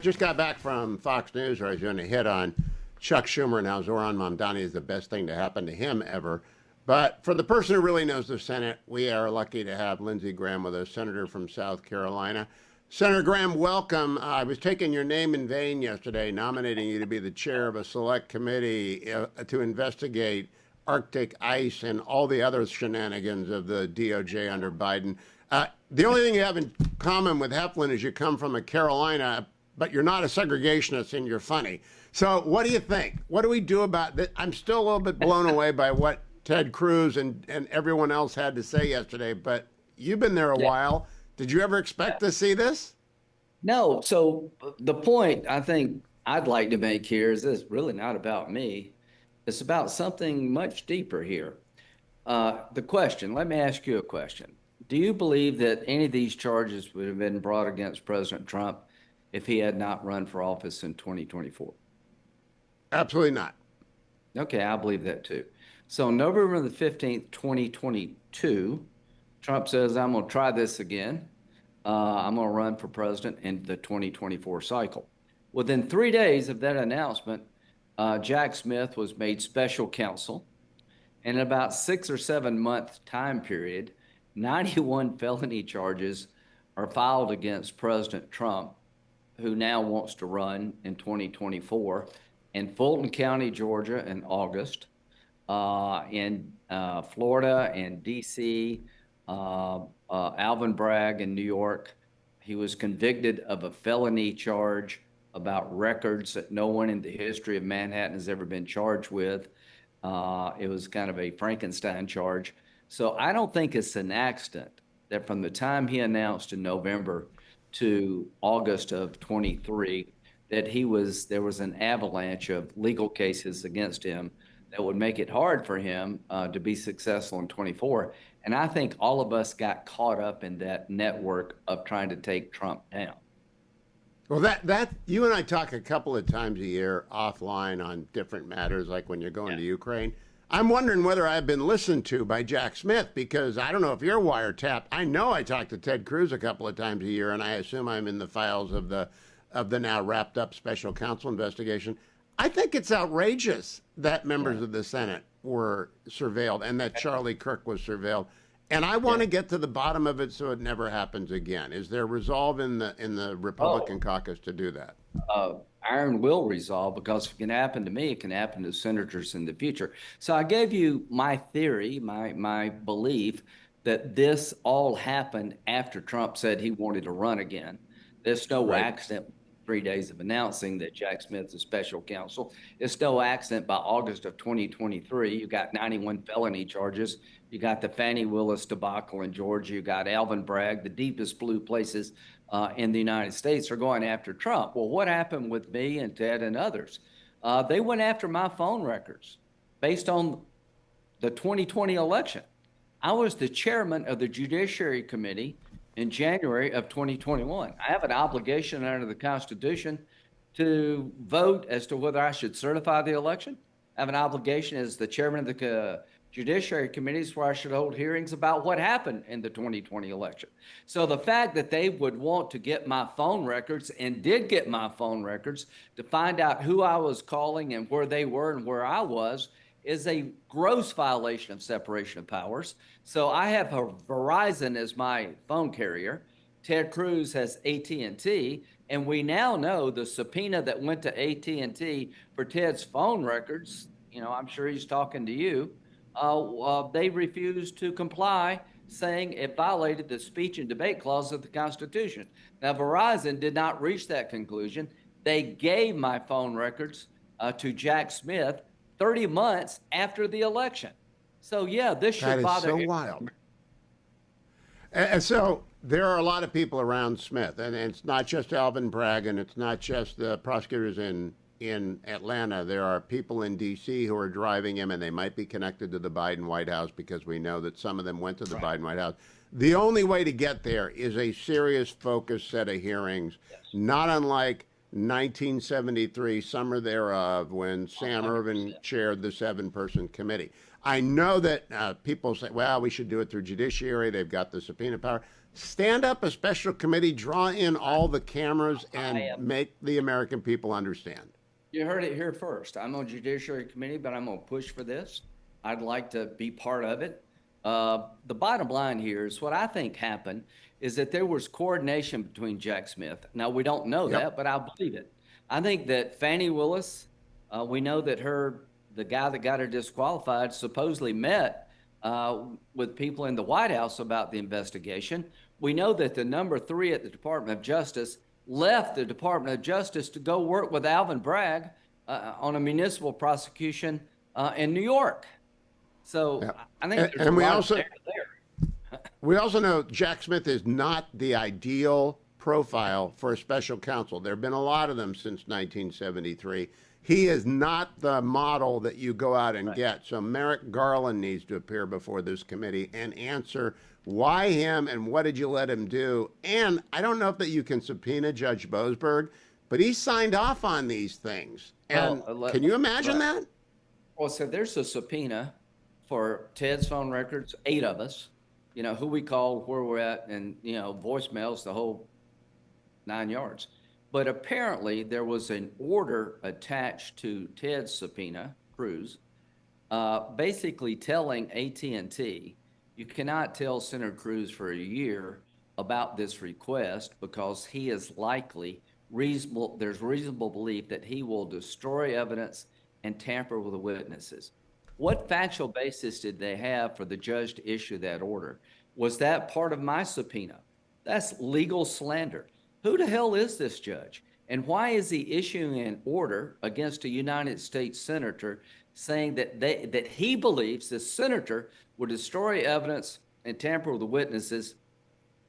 Just got back from Fox News where I was doing a hit on Chuck Schumer and how Zoran Mamdani is the best thing to happen to him ever. But for the person who really knows the Senate, we are lucky to have Lindsey Graham with us, Senator from South Carolina. Senator Graham, welcome. I was taking your name in vain yesterday, nominating you to be the chair of a select committee to investigate Arctic ice and all the other shenanigans of the DOJ under Biden. The only thing you have in common with Heflin is you come from a Carolina, but you're not a segregationist and you're funny. So what do you think? What do we do about that? I'm still a little bit blown away by what Ted Cruz and everyone else had to say yesterday, but you've been there a while. Did you ever expect to see this? No. So the point I think I'd like to make here is this really not about me. It's about something much deeper here. The question, let me ask you a question. Do you believe that any of these charges would have been brought against President Trump if he had not run for office in 2024? Absolutely not. Okay, I believe that too. So November the 15th, 2022, Trump says, I'm going to try this again. I'm going to run for president in the 2024 cycle. Within 3 days of that announcement, Jack Smith was made special counsel. And in about 6 or 7 month time period, 91 felony charges are filed against President Trump, who now wants to run in 2024, in Fulton County, Georgia in August, in Florida and D.C., Alvin Bragg in New York. He was convicted of a felony charge about records that no one in the history of Manhattan has ever been charged with. It was kind of a Frankenstein charge. So I don't think it's an accident that from the time he announced in November to August of 23, that there was an avalanche of legal cases against him that would make it hard for him to be successful in 24. And I think all of us got caught up in that network of trying to take Trump down. Well, that you and I talk a couple of times a year offline on different matters, like when you're going to Ukraine. I'm wondering whether I've been listened to by Jack Smith, because I don't know if you're wiretapped. I know I talk to Ted Cruz a couple of times a year, and I assume I'm in the files of the now wrapped up special counsel investigation. I think it's outrageous that members of the Senate were surveilled and that Charlie Kirk was surveilled. And I want to get to the bottom of it so it never happens again. Is there resolve in the Republican caucus to do that? Iron will resolve, because if it can happen to me, it can happen to senators in the future. So I gave you my theory, my belief that this all happened after Trump said he wanted to run again. There's no accident. 3 days of announcing that Jack Smith is special counsel. It's no accident by August of 2023, you got 91 felony charges. You got the Fannie Willis debacle in Georgia. You got Alvin Bragg. The deepest blue places in the United States are going after Trump. Well, what happened with me and Ted and others? They went after my phone records based on the 2020 election. I was the chairman of the Judiciary Committee in January of 2021. I have an obligation under the Constitution to vote as to whether I should certify the election. I have an obligation as the chairman of the Judiciary Committees where I should hold hearings about what happened in the 2020 election. So the fact that they would want to get my phone records and did get my phone records to find out who I was calling and where they were and where I was is a gross violation of separation of powers. So I have Verizon as my phone carrier. Ted Cruz has AT&T, and we now know the subpoena that went to AT&T for Ted's phone records. You know, I'm sure he's talking to you. They refused to comply, saying it violated the speech and debate clause of the Constitution. Now, Verizon did not reach that conclusion. They gave my phone records to Jack Smith 30 months after the election. So, yeah, this should bother him. That is so wild. And so there are a lot of people around Smith, and it's not just Alvin Bragg, and it's not just the prosecutors in Atlanta. There are people in D.C. who are driving him, and they might be connected to the Biden White House, because we know that some of them went to the Biden White House. The only way to get there is a serious, focused set of hearings, not unlike 1973, summer thereof, when Sam 100%. Ervin chaired the 7-person committee. I know that people say, well, we should do it through judiciary. They've got the subpoena power. stand up a special committee, draw in all the cameras, and I am. make the American people understand. You heard it here first. I'm on Judiciary Committee, but I'm going to push for this. I'd like to be part of it. The bottom line here is what I think happened is that there was coordination between Jack Smith. Now, we don't know that, but I believe it. I think that Fannie Willis, we know that the guy that got her disqualified supposedly met with people in the White House about the investigation. We know that the number 3 at the Department of Justice left the Department of Justice to go work with Alvin Bragg on a municipal prosecution in New York. So I think there's we we also know Jack Smith is not the ideal profile for a special counsel. There have been a lot of them since 1973. He is not the model that you go out and get. So Merrick Garland needs to appear before this committee and answer why him and what did you let him do. And I don't know if that you can subpoena Judge Boasberg, but he signed off on these things. And can you imagine that? Well, so there's a subpoena for Ted's phone records, 8 of us, who we called, where we're at, and, voicemails, the whole 9 yards. But apparently there was an order attached to Ted's subpoena, Cruz, basically telling AT&T, you cannot tell Senator Cruz for a year about this request because he is likely there's reasonable belief that he will destroy evidence and tamper with the witnesses. What factual basis did they have for the judge to issue that order? Was that part of my subpoena? That's legal slander. Who the hell is this judge? And why is he issuing an order against a United States senator saying that he believes the senator would destroy evidence and tamper with the witnesses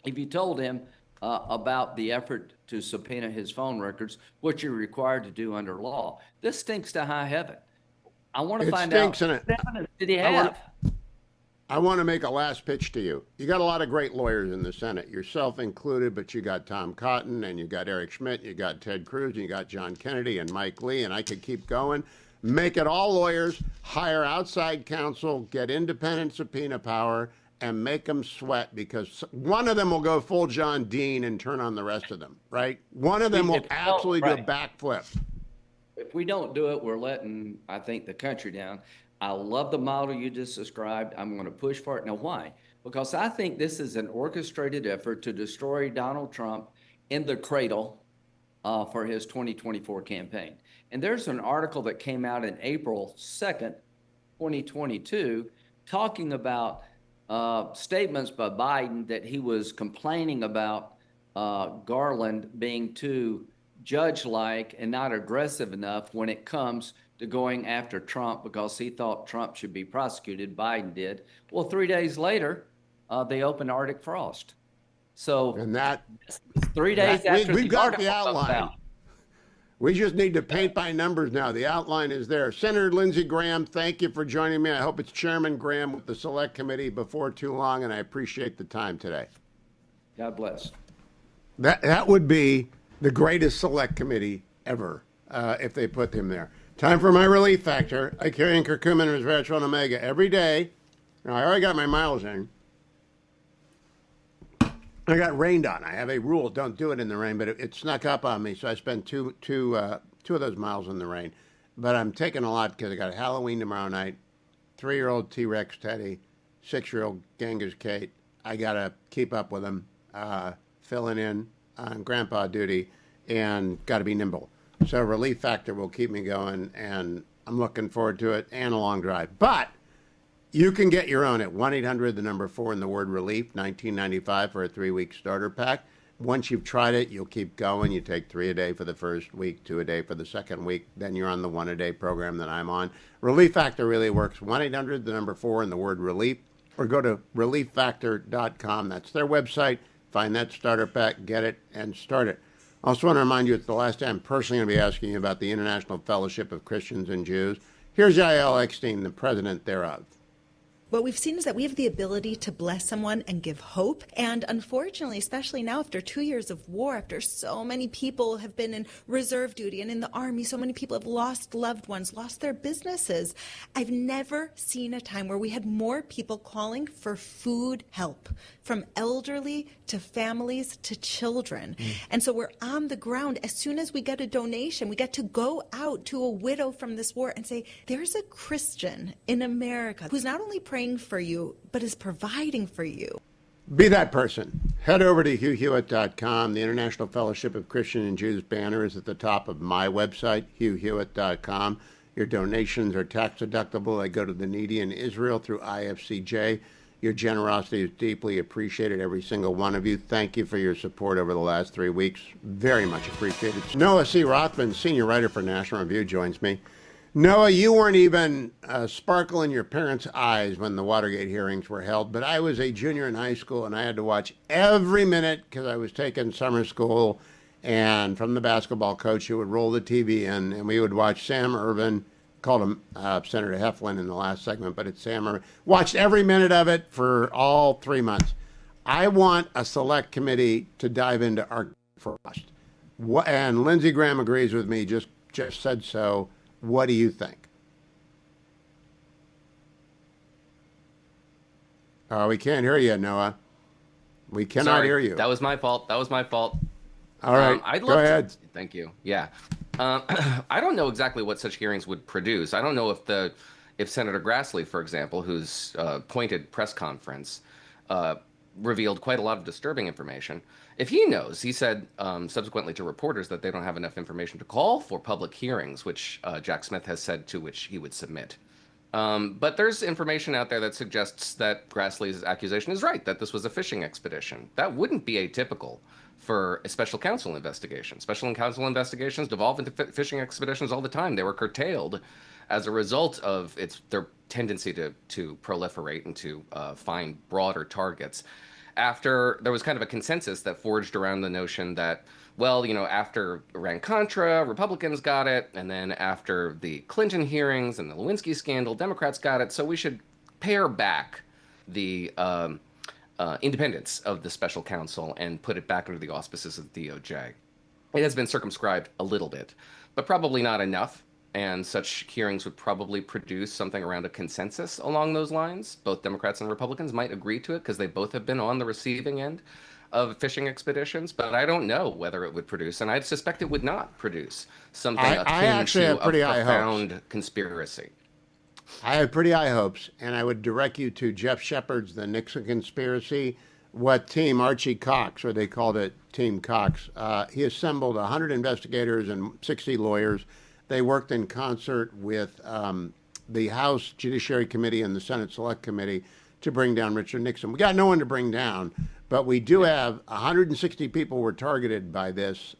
if you told him about the effort to subpoena his phone records, which you're required to do under law? This stinks to high heaven. I want to find out what evidence did he have? I want to make a last pitch to you. You got a lot of great lawyers in the Senate, yourself included, but you got Tom Cotton and you got Eric Schmidt, you got Ted Cruz, and you got John Kennedy and Mike Lee, and I could keep going. Make it all lawyers, hire outside counsel, get independent subpoena power, and make them sweat because one of them will go full John Dean and turn on the rest of them, right? One of them will absolutely do a backflip. If we don't do it, we're letting, I think, the country down. I love the model you just described. I'm going to push for it. Now, why? Because I think this is an orchestrated effort to destroy Donald Trump in the cradle for his 2024 campaign. And there's an article that came out in April 2nd, 2022, talking about statements by Biden that he was complaining about Garland being too judge-like and not aggressive enough when it comes to going after Trump because he thought Trump should be prosecuted. Biden did. Well, 3 days later, they opened Arctic Frost. So and that 3 days after we've got the outline. outline. We just need to paint by numbers now. The outline is there. Senator Lindsey Graham, thank you for joining me. I hope it's Chairman Graham with the Select Committee before too long, and I appreciate the time today. God bless. That would be the greatest Select Committee ever if they put him there. Time for my relief factor. I carry in curcumin and resveratrol omega every day. Now, I already got my miles in. I got rained on. I have a rule: don't do it in the rain, but it snuck up on me, so I spent two of those miles in the rain. But I'm taking a lot because I got Halloween tomorrow night, 3-year-old T-Rex Teddy, 6-year-old Genghis Kate. I got to keep up with them, filling in on grandpa duty, and got to be nimble. So relief factor will keep me going, and I'm looking forward to it, and a long drive. But you can get your own at 1-800, the number 4 in the word relief, $19.95 for a 3-week starter pack. Once you've tried it, you'll keep going. You take 3 a day for the first week, 2 a day for the second week. Then you're on the 1 a day program that I'm on. Relief Factor really works. 1-800, the number 4 in the word relief, or go to relieffactor.com. That's their website. Find that starter pack, get it, and start it. I also want to remind you it's the last time I'm personally going to be asking you about the International Fellowship of Christians and Jews. Here's Yael Eckstein, the president thereof. what we've seen is that we have the ability to bless someone and give hope. And unfortunately, especially now after 2 years of war, after so many people have been in reserve duty and in the army, so many people have lost loved ones, lost their businesses. I've never seen a time where we had more people calling for food help, from elderly to families to children. And so we're on the ground. As soon as we get a donation, we get to go out to a widow from this war and say, there's a Christian in America who's not only praying for you, but is providing for you. Be that person. Head over to HughHewitt.com. The International Fellowship of Christian and Jews banner is at the top of my website, HughHewitt.com. Your donations are tax deductible. They go to the needy in Israel through IFCJ. Your generosity is deeply appreciated, every single one of you. Thank you for your support over the last 3 weeks. Very much appreciated. Noah C. Rothman, senior writer for National Review, joins me. Noah, you weren't even a sparkle in your parents' eyes when the Watergate hearings were held, but I was a junior in high school, and I had to watch every minute because I was taking summer school, and from the basketball coach who would roll the TV in, and we would watch Sam Ervin, called him Senator Heflin in the last segment, but it's Sam Ervin. Watched every minute of it for all 3 months. I want a select committee to dive into Arctic frost. And Lindsey Graham agrees with me, just said so. What do you think? We can't hear you, Noah. We cannot hear you. That was my fault. All right, I'd love go ahead. Thank you. Yeah. I don't know exactly what such hearings would produce. I don't know if Senator Grassley, for example, whose pointed press conference revealed quite a lot of disturbing information. If he knows, he said subsequently to reporters that they don't have enough information to call for public hearings, which Jack Smith has said to which he would submit. But there's information out there that suggests that Grassley's accusation is right, that this was a fishing expedition. That wouldn't be atypical for a special counsel investigation. Special counsel investigations devolve into fishing expeditions all the time. They were curtailed as a result of their tendency to proliferate and to find broader targets. After there was kind of a consensus that forged around the notion that, well, after Iran-Contra, Republicans got it, and then after the Clinton hearings and the Lewinsky scandal, Democrats got it, so we should pare back the independence of the special counsel and put it back under the auspices of the DOJ. It has been circumscribed a little bit, but probably not enough. And such hearings would probably produce something around a consensus along those lines. Both Democrats and Republicans might agree to it because they both have been on the receiving end of fishing expeditions. But I don't know whether it would produce, and I suspect it would not produce something akin to a profound conspiracy. I have pretty high hopes, and I would direct you to Jeff Shepard's The Nixon Conspiracy, what Team Archie Cox, or they called it Team Cox, he assembled 100 investigators and 60 lawyers. They worked in concert with the House Judiciary Committee and the Senate Select Committee to bring down Richard Nixon. We got no one to bring down, but we do have 160 people were targeted by this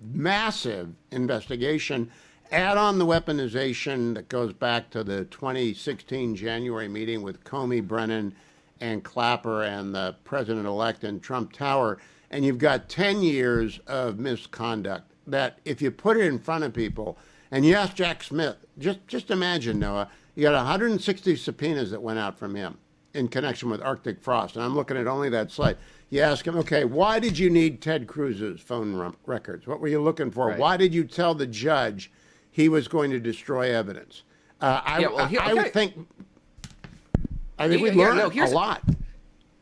massive investigation. Add on the weaponization that goes back to the 2016 January meeting with Comey, Brennan, and Clapper and the president-elect in Trump Tower, and you've got 10 years of misconduct that if you put it in front of people, and you ask Jack Smith, just imagine, Noah, you got 160 subpoenas that went out from him in connection with Arctic frost, and I'm looking at only that slide. You ask him, okay, why did you need Ted Cruz's phone records? What were you looking for? Right. Why did you tell the judge he was going to destroy evidence? I think we learned a lot.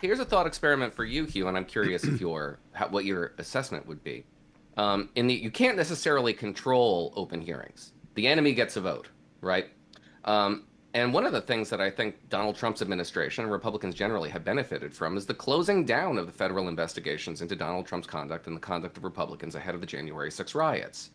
Here's a thought experiment for you, Hugh, and I'm curious if what your assessment would be. You can't necessarily control open hearings. The enemy gets a vote, right? And one of the things that I think Donald Trump's administration and Republicans generally have benefited from is the closing down of the federal investigations into Donald Trump's conduct and the conduct of Republicans ahead of the January 6 riots.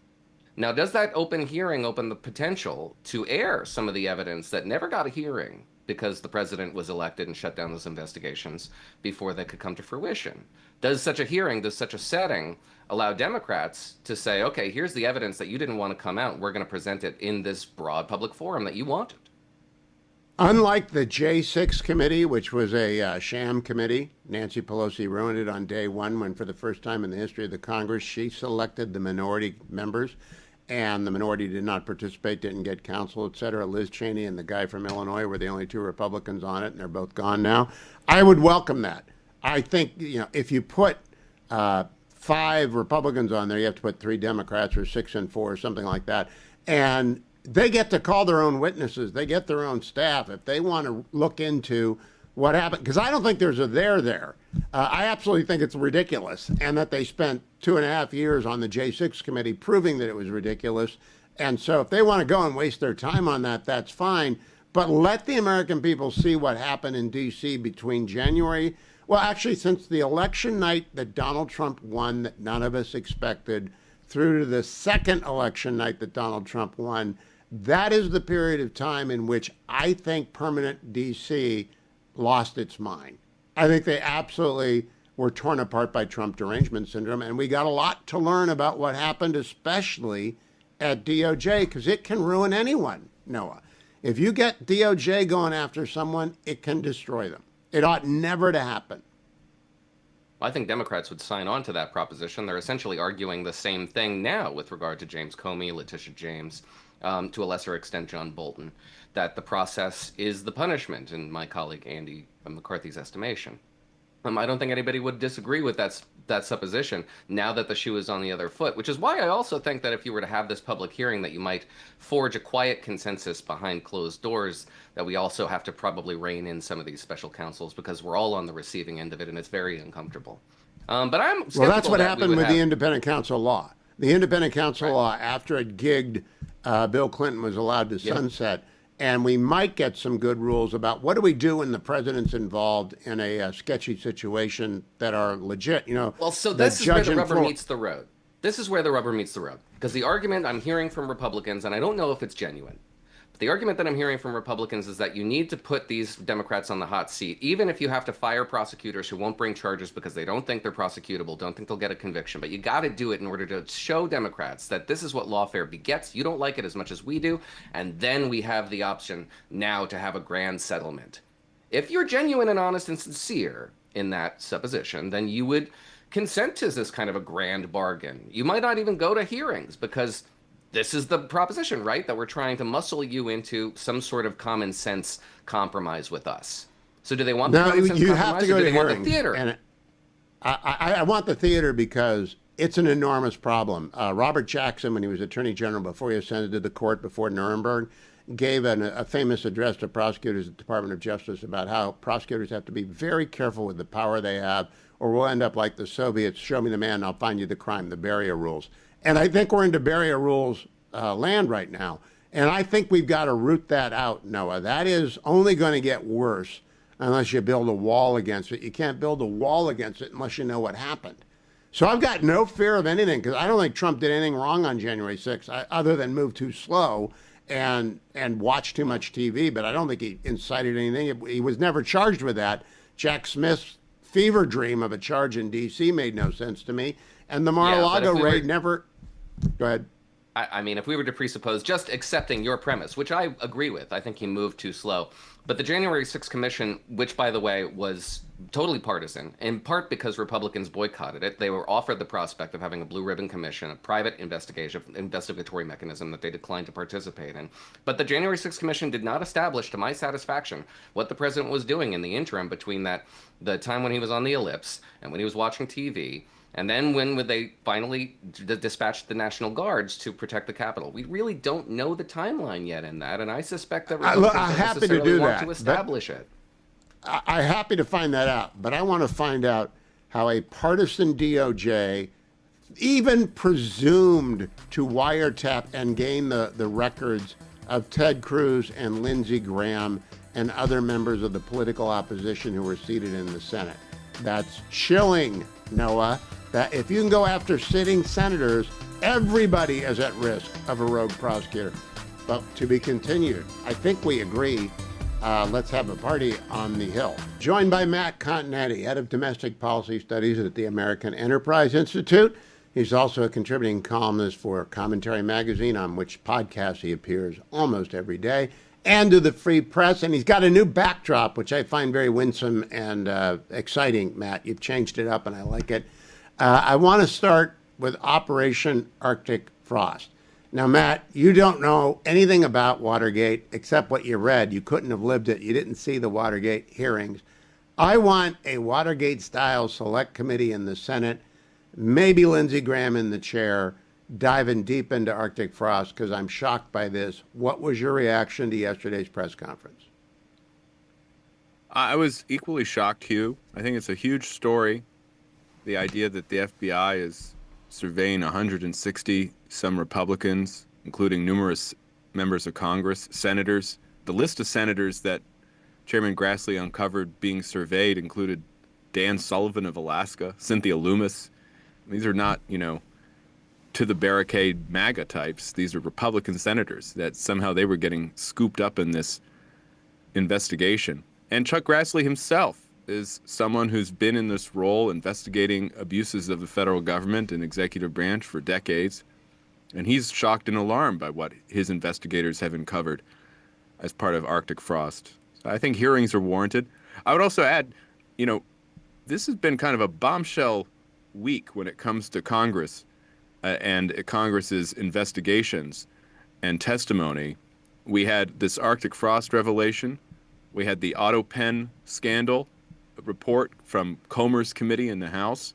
Now, does that open hearing open the potential to air some of the evidence that never got a hearing because the president was elected and shut down those investigations before they could come to fruition? Does such a setting allow Democrats to say, okay, here's the evidence that you didn't want to come out. We're going to present it in this broad public forum that you wanted. Unlike the J6 committee, which was a sham committee, Nancy Pelosi ruined it on day one when, for the first time in the history of the Congress, she selected the minority members. and the minority did not participate, didn't get counsel, et cetera. Liz Cheney and the guy from Illinois were the only two Republicans on it, and they're both gone now. I would welcome that. I think, if you put 5 Republicans on there, you have to put 3 Democrats or 6 and 4 or something like that. And they get to call their own witnesses. They get their own staff if they want to look into what happened. Because I don't think there's a there. I absolutely think it's ridiculous, and that they spent 2.5 years on the J6 committee proving that it was ridiculous. And so if they want to go and waste their time on that, that's fine. But let the American people see what happened in D.C. between January. Well, actually, since the election night that Donald Trump won, that none of us expected, through to the second election night that Donald Trump won, that is the period of time in which I think permanent D.C. lost its mind. I think they absolutely were torn apart by Trump derangement syndrome, and we got a lot to learn about what happened, especially at DOJ, because it can ruin anyone, Noah. If you get DOJ going after someone, it can destroy them. It ought never to happen. I think Democrats would sign on to that proposition. They're essentially arguing the same thing now with regard to James Comey, Letitia James, to a lesser extent John Bolton, that the process is the punishment, in my colleague Andy McCarthy's estimation. I don't think anybody would disagree with that supposition now that the shoe is on the other foot, which is why I also think that if you were to have this public hearing, that you might forge a quiet consensus behind closed doors, that we also have to probably rein in some of these special counsels, because we're all on the receiving end of it and it's very uncomfortable. But I'm skeptical. Well, that's what happened with the independent counsel law. The independent counsel law, after it gigged, Bill Clinton was allowed to sunset. And we might get some good rules about what do we do when the president's involved in a sketchy situation that are legit, Well, so this is where the rubber meets the road. This is where the rubber meets the road. Because the argument I'm hearing from Republicans, and I don't know if it's genuine, but the argument that I'm hearing from Republicans is that you need to put these Democrats on the hot seat, even if you have to fire prosecutors who won't bring charges because they don't think they're prosecutable, don't think they'll get a conviction. But you got to do it in order to show Democrats that this is what lawfare begets. You don't like it as much as we do. And then we have the option now to have a grand settlement. If you're genuine and honest and sincere in that supposition, then you would consent to this kind of a grand bargain. You might not even go to hearings, because this is the proposition, right? That we're trying to muscle you into some sort of common sense compromise with us. So do they want the common sense compromise, have to go or do to they want hearings, the theater? And I want the theater because it's an enormous problem. Robert Jackson, when he was Attorney General before he ascended to the court before Nuremberg, gave a famous address to prosecutors at the Department of Justice about how prosecutors have to be very careful with the power they have, or we'll end up like the Soviets, show me the man, I'll find you the crime, the Beria rules. And I think we're into Beria rules land right now. And I think we've got to root that out, Noah. That is only going to get worse unless you build a wall against it. You can't build a wall against it unless you know what happened. So I've got no fear of anything, because I don't think Trump did anything wrong on January 6th, other than move too slow and watch too much TV. But I don't think he incited anything. He was never charged with that. Jack Smith's fever dream of a charge in D.C. made no sense to me. And the Mar-a-Lago raid never... Go ahead. I mean, if we were to presuppose, just accepting your premise, which I agree with, I think he moved too slow. But the January 6th Commission, which, by the way, was totally partisan, in part because Republicans boycotted it. They were offered the prospect of having a blue ribbon commission, a private investigatory mechanism that they declined to participate in. But the January 6th Commission did not establish, to my satisfaction, what the president was doing in the interim between the time when he was on the ellipse and when he was watching TV. And then when would they finally dispatch the National Guards to protect the Capitol? We really don't know the timeline yet in that, and I suspect that Republicans don't necessarily want to establish it. I'm happy to find that out, but I want to find out how a partisan DOJ even presumed to wiretap and gain the records of Ted Cruz and Lindsey Graham and other members of the political opposition who were seated in the Senate. That's chilling, Noah. That if you can go after sitting senators, everybody is at risk of a rogue prosecutor. But to be continued. I think we agree. Let's have a party on the Hill. Joined by Matt Continetti, head of domestic policy studies at the American Enterprise Institute. He's also a contributing columnist for Commentary Magazine, on which podcast he appears almost every day, and to the Free Press. And he's got a new backdrop, which I find very winsome and exciting, Matt. You've changed it up, and I like it. I want to start with Operation Arctic Frost. Now, Matt, you don't know anything about Watergate except what you read. You couldn't have lived it. You didn't see the Watergate hearings. I want a Watergate-style select committee in the Senate, maybe Lindsey Graham in the chair, diving deep into Arctic frost, because I'm shocked by this. What was your reaction to yesterday's press conference? I was equally shocked, Hugh. I think it's a huge story. The idea that the FBI is surveying 160 some Republicans, including numerous members of Congress, senators. The list of senators that Chairman Grassley uncovered being surveyed included Dan Sullivan of Alaska, Cynthia Lummis. These are not, to the barricade MAGA types. These are Republican senators that somehow they were getting scooped up in this investigation. And Chuck Grassley himself is someone who's been in this role investigating abuses of the federal government and executive branch for decades. And he's shocked and alarmed by what his investigators have uncovered as part of Arctic frost. So I think hearings are warranted. I would also add, this has been kind of a bombshell week when it comes to Congress and Congress's investigations and testimony. We had this Arctic frost revelation. We had the auto pen scandal report from Comer's committee in the House.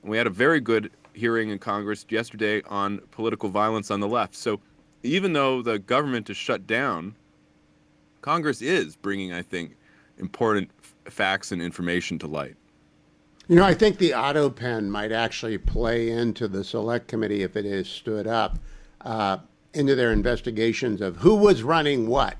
And we had a very good hearing in Congress yesterday on political violence on the left. So even though the government is shut down, Congress is bringing, I think, important facts and information to light. I think the auto pen might actually play into the select committee, if it is stood up, into their investigations of who was running what.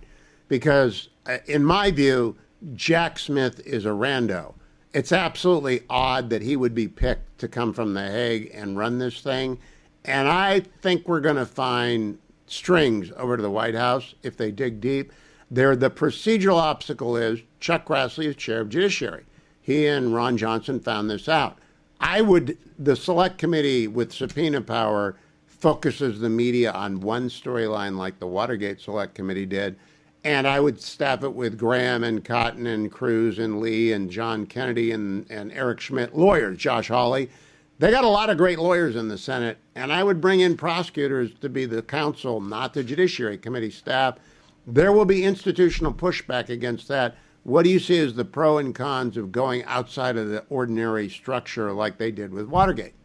Because in my view, Jack Smith is a rando. It's absolutely odd that he would be picked to come from The Hague and run this thing. And I think we're going to find strings over to the White House if they dig deep. The procedural obstacle is Chuck Grassley is chair of Judiciary. He and Ron Johnson found this out. The select committee with subpoena power focuses the media on one storyline like the Watergate Select Committee did. And I would staff it with Graham and Cotton and Cruz and Lee and John Kennedy and Eric Schmidt, lawyers, Josh Hawley. They got a lot of great lawyers in the Senate. And I would bring in prosecutors to be the counsel, not the Judiciary Committee staff. There will be institutional pushback against that. What do you see as the pro and cons of going outside of the ordinary structure like they did with Watergate?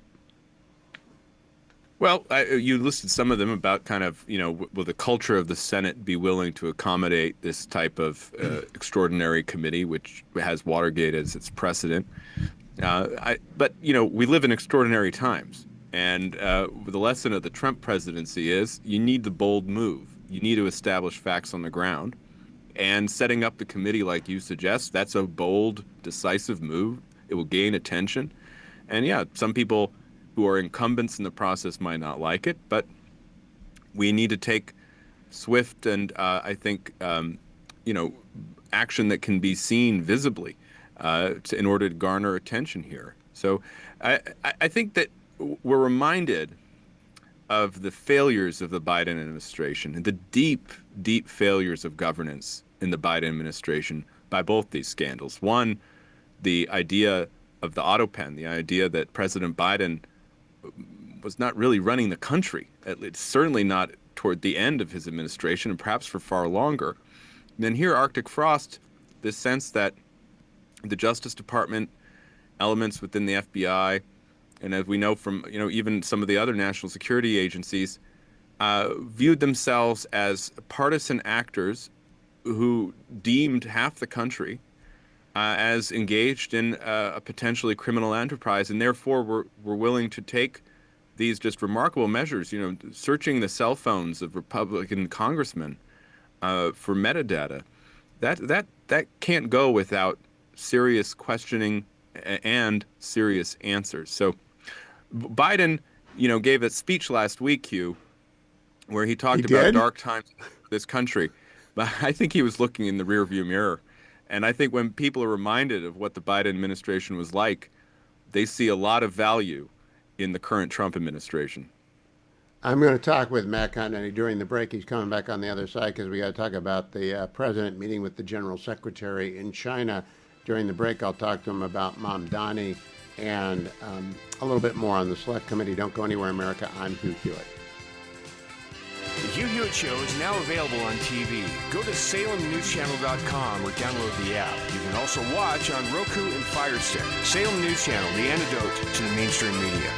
Well, you listed some of them about kind of, will the culture of the Senate be willing to accommodate this type of extraordinary committee, which has Watergate as its precedent. But we live in extraordinary times. And the lesson of the Trump presidency is you need the bold move. You need to establish facts on the ground. And setting up the committee like you suggest, that's a bold, decisive move. It will gain attention. And yeah, some people who are incumbents in the process might not like it, but we need to take swift and I think action that can be seen visibly in order to garner attention here. So I think that we're reminded of the failures of the Biden administration and the deep, deep failures of governance in the Biden administration by both these scandals. One, the idea of the auto pen, the idea that President Biden was not really running the country, at least certainly not toward the end of his administration, and perhaps for far longer. And then here, Arctic frost, this sense that the Justice Department, elements within the FBI, and as we know from even some of the other national security agencies, viewed themselves as partisan actors who deemed half the country as engaged in a potentially criminal enterprise, and therefore were willing to take these just remarkable measures, searching the cell phones of Republican congressmen for metadata. That can't go without serious questioning and serious answers. So Biden, gave a speech last week, Hugh, where he talked about dark times in this country. But I think he was looking in the rearview mirror. And I think when people are reminded of what the Biden administration was like, they see a lot of value in the current Trump administration. I'm going to talk with Matt Continenty during the break. He's coming back on the other side because we got to talk about the president meeting with the general secretary in China. During the break, I'll talk to him about Mamdani and a little bit more on the select committee. Don't go anywhere, America. I'm Hugh Hewitt. Hugh Hewitt Show is now available on TV. Go to SalemNewsChannel.com or download the app. You can also watch on Roku and Fire Stick. Salem News Channel, the antidote to the mainstream media.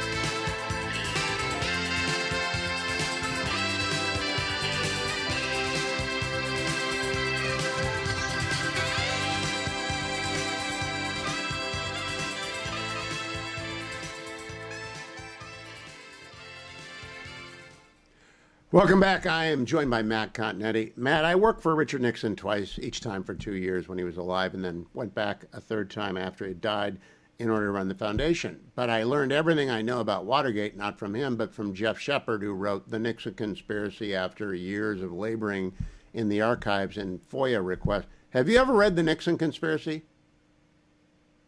Welcome back. I am joined by Matt Continetti. Matt, I worked for Richard Nixon twice, each time for 2 years when he was alive, and then went back a third time after he died in order to run the foundation. But I learned everything I know about Watergate, not from him, but from Jeff Shepard, who wrote The Nixon Conspiracy after years of laboring in the archives and FOIA requests. Have you ever read The Nixon Conspiracy?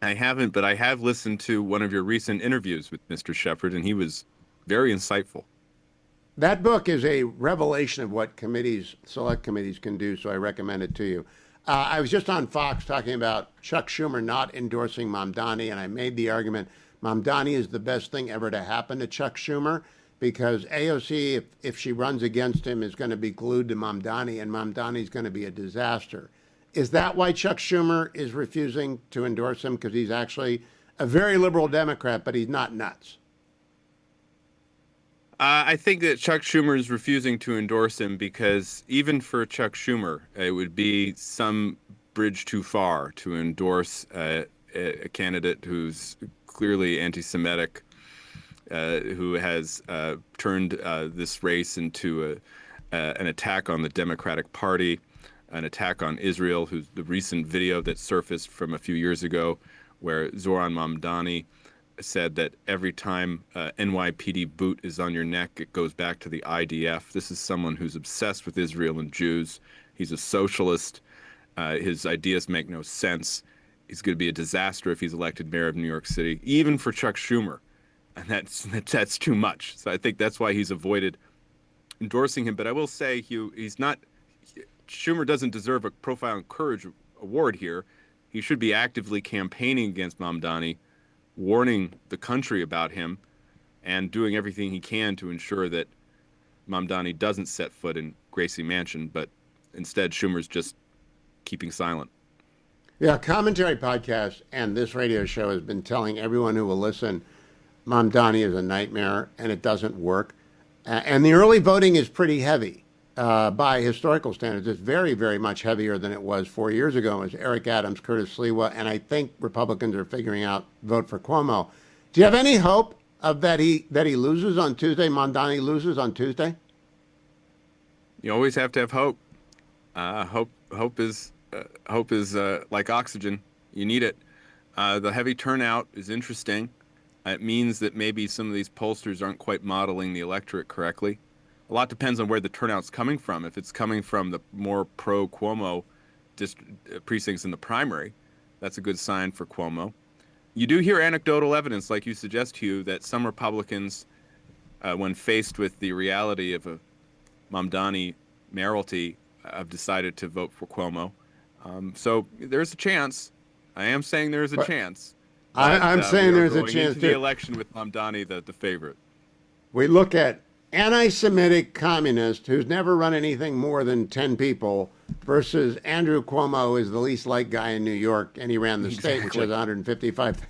I haven't, but I have listened to one of your recent interviews with Mr. Shepard, and he was very insightful. That book is a revelation of what select committees can do, so I recommend it to you. I was just on Fox talking about Chuck Schumer not endorsing Mamdani, and I made the argument Mamdani is the best thing ever to happen to Chuck Schumer because AOC, if she runs against him, is going to be glued to Mamdani, and Mamdani is going to be a disaster. Is that why Chuck Schumer is refusing to endorse him? Because he's actually a very liberal Democrat, but he's not nuts. I think that Chuck Schumer is refusing to endorse him because even for Chuck Schumer, it would be some bridge too far to endorse a candidate who's clearly anti-Semitic, who has turned this race into an attack on the Democratic Party, an attack on Israel, who's the recent video that surfaced from a few years ago where Zoran Mamdani said that every time NYPD boot is on your neck, it goes back to the IDF. This is someone who's obsessed with Israel and Jews. He's a socialist. His ideas make no sense. He's going to be a disaster if he's elected mayor of New York City, even for Chuck Schumer. And that's too much. So I think that's why he's avoided endorsing him. But I will say, Hugh, Schumer doesn't deserve a Profile in Courage award here. He should be actively campaigning against Mamdani, warning the country about him, and doing everything he can to ensure that Mamdani doesn't set foot in Gracie Mansion, but instead Schumer's just keeping silent. Yeah, Commentary Podcast and this radio show has been telling everyone who will listen, Mamdani is a nightmare and it doesn't work. And the early voting is pretty heavy by historical standards. It's very, very much heavier than it was 4 years ago. It was Eric Adams, Curtis Sliwa, and I think Republicans are figuring out vote for Cuomo. Do you have any hope of that he loses on Tuesday? Mamdani loses on Tuesday? You always have to have hope. Hope is like oxygen. You need it. The heavy turnout is interesting. It means that maybe some of these pollsters aren't quite modeling the electorate correctly. A lot depends on where the turnout's coming from. If it's coming from the more pro-Cuomo precincts in the primary, that's a good sign for Cuomo. You do hear anecdotal evidence, like you suggest, Hugh, that some Republicans, when faced with the reality of a Mamdani mayoralty, have decided to vote for Cuomo. So there's a chance. I am saying there's a chance. I'm saying there's a chance. Into the election with Mamdani the favorite. We look at anti-Semitic communist who's never run anything more than 10 people versus Andrew Cuomo, who is the least liked guy in New York, and he ran the state, which has 155.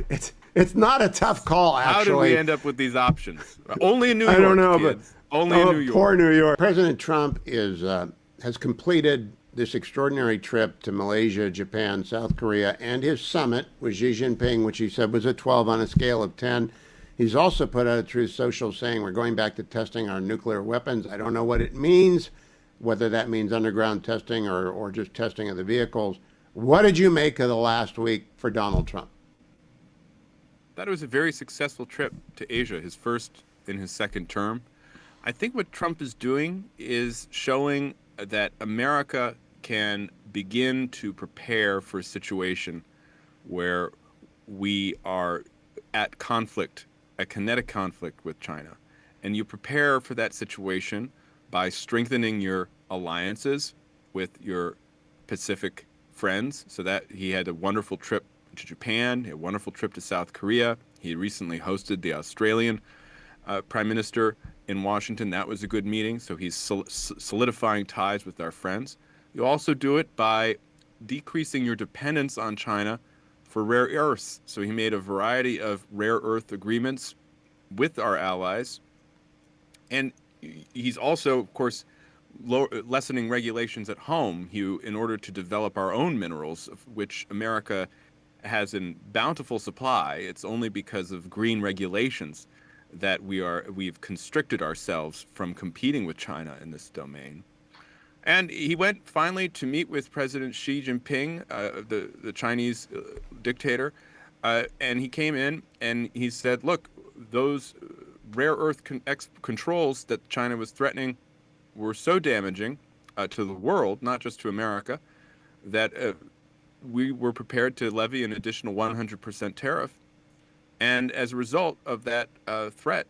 It's not a tough call, actually. How did we end up with these options? Only in New York, I don't know, kids. But only in New York. Poor New York. President Trump has completed this extraordinary trip to Malaysia, Japan, South Korea, and his summit with Xi Jinping, which he said was a 12 on a scale of 10. He's also put out a Truth Social saying we're going back to testing our nuclear weapons. I don't know what it means, whether that means underground testing or just testing of the vehicles. What did you make of the last week for Donald Trump? I thought it was a very successful trip to Asia, his first in his second term. I think what Trump is doing is showing that America can begin to prepare for a situation where we are at conflict, a kinetic conflict with China. And you prepare for that situation by strengthening your alliances with your Pacific friends. So that he had a wonderful trip to Japan, a wonderful trip to South Korea. He recently hosted the Australian Prime Minister in Washington. That was a good meeting. So he's solidifying ties with our friends. You also do it by decreasing your dependence on China for rare earths. So he made a variety of rare earth agreements with our allies. And he's also, of course, lessening regulations at home, Hugh, in order to develop our own minerals, of which America has a bountiful supply. It's only because of green regulations that we've constricted ourselves from competing with China in this domain. And he went finally to meet with President Xi Jinping, the Chinese dictator, and he came in and he said, look, those rare earth controls that China was threatening were so damaging to the world, not just to America, that we were prepared to levy an additional 100% tariff. And as a result of that threat,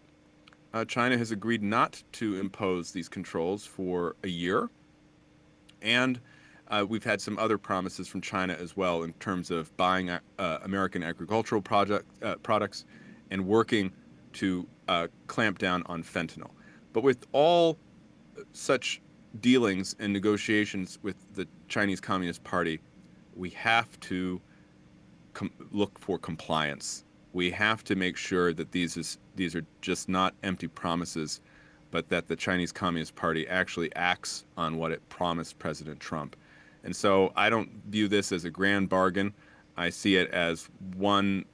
China has agreed not to impose these controls for a year. And we've had some other promises from China as well in terms of buying American agricultural products and working to clamp down on fentanyl. But with all such dealings and negotiations with the Chinese Communist Party, we have to look for compliance. We have to make sure that these are just not empty promises, but that the Chinese Communist Party actually acts on what it promised President Trump. And so I don't view this as a grand bargain. I see it as one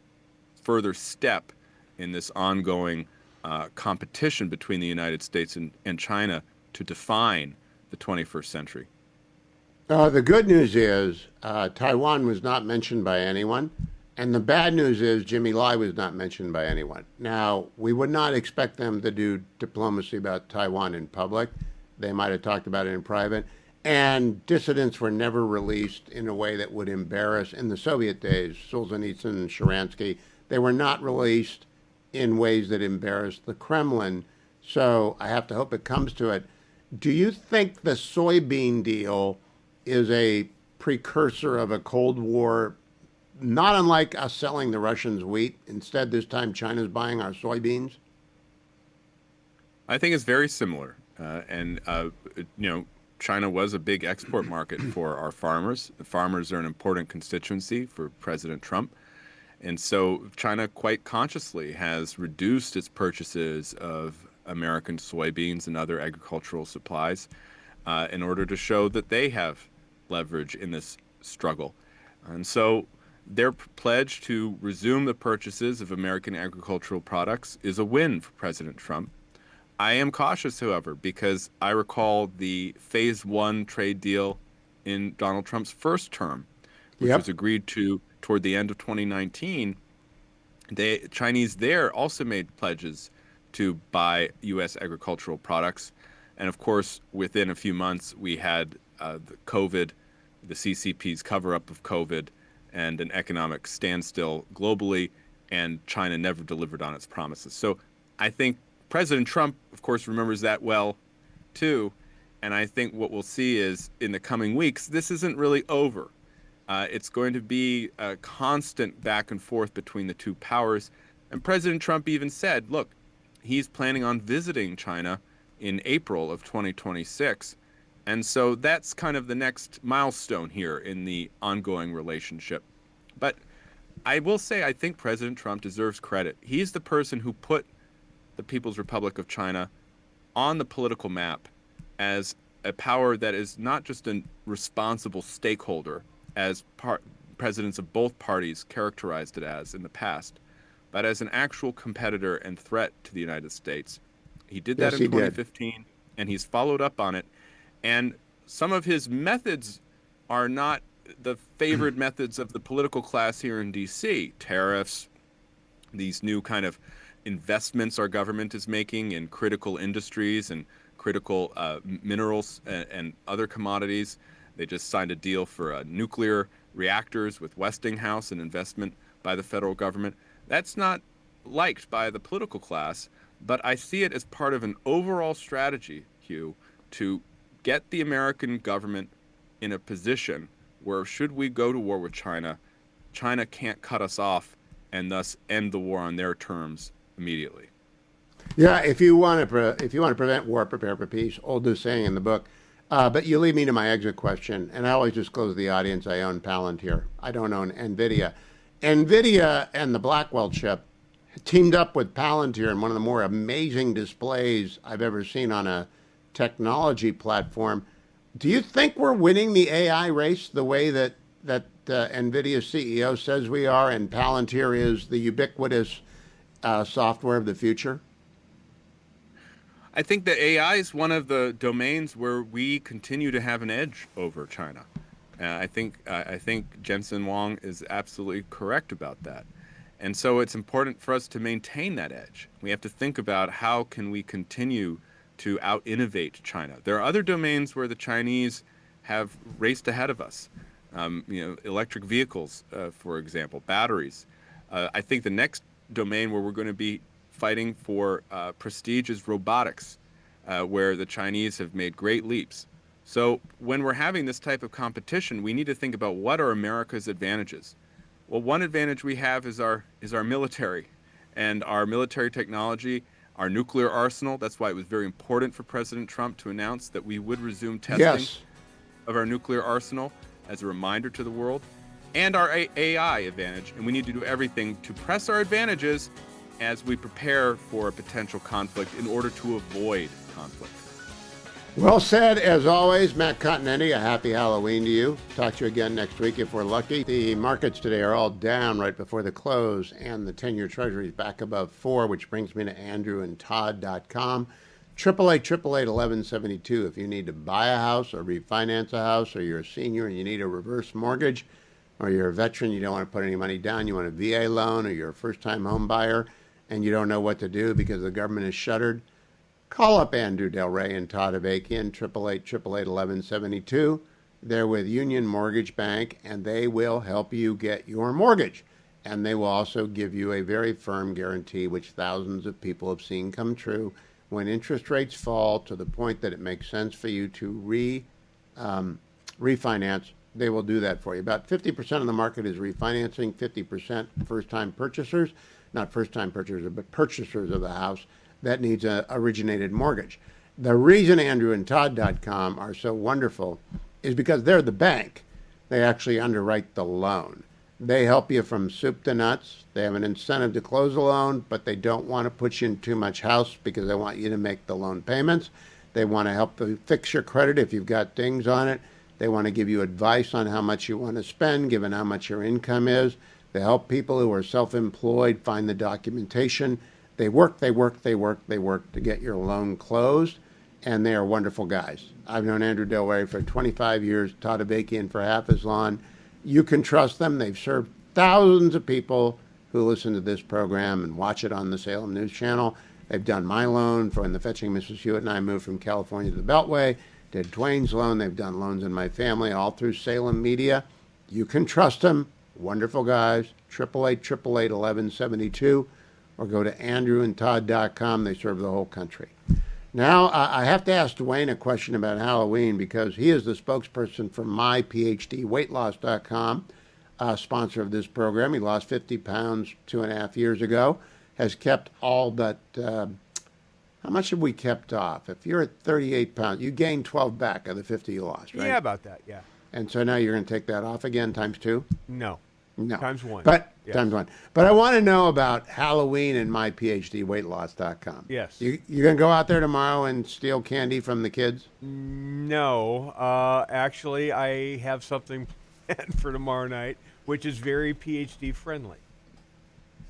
further step in this ongoing competition between the United States and China to define the 21st century. The good news is Taiwan was not mentioned by anyone. And the bad news is Jimmy Lai was not mentioned by anyone. Now, we would not expect them to do diplomacy about Taiwan in public. They might have talked about it in private. And dissidents were never released in a way that would embarrass, in the Soviet days, Solzhenitsyn and Sharansky, they were not released in ways that embarrassed the Kremlin. So I have to hope it comes to it. Do you think the soybean deal is a precursor of a Cold War, not unlike us selling the Russians wheat? Instead, this time China's buying our soybeans? I think it's very similar. China was a big export market for our farmers. The farmers are an important constituency for President Trump. And so China quite consciously has reduced its purchases of American soybeans and other agricultural supplies in order to show that they have leverage in this struggle. And so their pledge to resume the purchases of American agricultural products is a win for President Trump. I am cautious, however, because I recall the Phase 1 trade deal in Donald Trump's first term, which was agreed to toward the end of 2019. The Chinese there also made pledges to buy U.S. agricultural products. And of course, within a few months, we had the COVID, the CCP's cover-up of COVID, and an economic standstill globally, and China never delivered on its promises. So I think President Trump, of course, remembers that well, too. And I think what we'll see is in the coming weeks, this isn't really over. It's going to be a constant back and forth between the two powers. And President Trump even said, look, he's planning on visiting China in April of 2026. And so that's kind of the next milestone here in the ongoing relationship. But I will say, I think President Trump deserves credit. He's the person who put the People's Republic of China on the political map as a power that is not just a responsible stakeholder, as presidents of both parties characterized it as in the past, but as an actual competitor and threat to the United States. He did that in 2015, and he's followed up on it. And some of his methods are not the favored methods of the political class here in D.C. Tariffs, these new kind of investments our government is making in critical industries and critical minerals and other commodities. They just signed a deal for nuclear reactors with Westinghouse, an investment by the federal government. That's not liked by the political class, but I see it as part of an overall strategy, Hugh, to get the American government in a position where, should we go to war with China, China can't cut us off and thus end the war on their terms immediately. Yeah, if you want to prevent war, prepare for peace. Oldest saying in the book. But you lead me to my exit question, and I always disclose to the audience I own Palantir. I don't own NVIDIA. NVIDIA and the Blackwell chip teamed up with Palantir in one of the more amazing displays I've ever seen on a technology platform. Do you think we're winning the AI race the way that NVIDIA's CEO says we are, and Palantir is the ubiquitous software of the future? I think that AI is one of the domains where we continue to have an edge over China. I think Jensen Huang is absolutely correct about that. And so it's important for us to maintain that edge. We have to think about how can we continue to out-innovate China. There are other domains where the Chinese have raced ahead of us. Electric vehicles, for example, batteries. I think the next domain where we're going to be fighting for prestige is robotics, where the Chinese have made great leaps. So when we're having this type of competition, we need to think about what are America's advantages. Well, one advantage we have is our military, and our military technology, our nuclear arsenal. That's why it was very important for President Trump to announce that we would resume testing of our nuclear arsenal as a reminder to the world, and our AI advantage. And we need to do everything to press our advantages as we prepare for a potential conflict in order to avoid conflict. Well said, as always. Matt Continetti, a happy Halloween to you. Talk to you again next week if we're lucky. The markets today are all down right before the close, and the 10-year Treasury is back above 4, which brings me to andrewandtodd.com. 888-1172 if you need to buy a house or refinance a house, or you're a senior and you need a reverse mortgage, or you're a veteran, you don't want to put any money down, you want a VA loan, or you're a first-time home buyer and you don't know what to do because the government is shuttered. Call up Andrew Del Rey and Todd Avakian, 888-1172. They're with Union Mortgage Bank, and they will help you get your mortgage. And they will also give you a very firm guarantee, which thousands of people have seen come true. When interest rates fall to the point that it makes sense for you to refinance, they will do that for you. About 50% of the market is refinancing, 50% first-time purchasers, not first-time purchasers, but purchasers of the house that needs an originated mortgage. The reason andrewandtodd.com are so wonderful is because they're the bank. They actually underwrite the loan. They help you from soup to nuts. They have an incentive to close a loan, but they don't want to put you in too much house because they want you to make the loan payments. They want to help you fix your credit if you've got dings on it. They want to give you advice on how much you want to spend, given how much your income is. They help people who are self-employed find the documentation. They work to get your loan closed, and they are wonderful guys. I've known Andrew Del Rey for 25 years, Todd Avakian for half as long. You can trust them. They've served thousands of people who listen to this program and watch it on the Salem News Channel. They've done my loan for when the fetching Mrs. Hewitt and I moved from California to the Beltway, did Dwayne's loan. They've done loans in my family all through Salem Media. You can trust them. Wonderful guys. 888-1172. Or go to andrewandtodd.com. They serve the whole country. Now, I have to ask Dwayne a question about Halloween because he is the spokesperson for myphdweightloss.com, sponsor of this program. He lost 50 pounds 2.5 years ago, has kept all but, how much have we kept off? If you're at 38 pounds, you gained 12 back of the 50 you lost, right? Yeah, about that, yeah. And so now you're going to take that off again, times 2? No. Times 1. But yes. Times 1. But I want to know about Halloween and myphdweightloss.com. Yes. You're going to go out there tomorrow and steal candy from the kids? No. Actually, I have something planned for tomorrow night, which is very PhD friendly.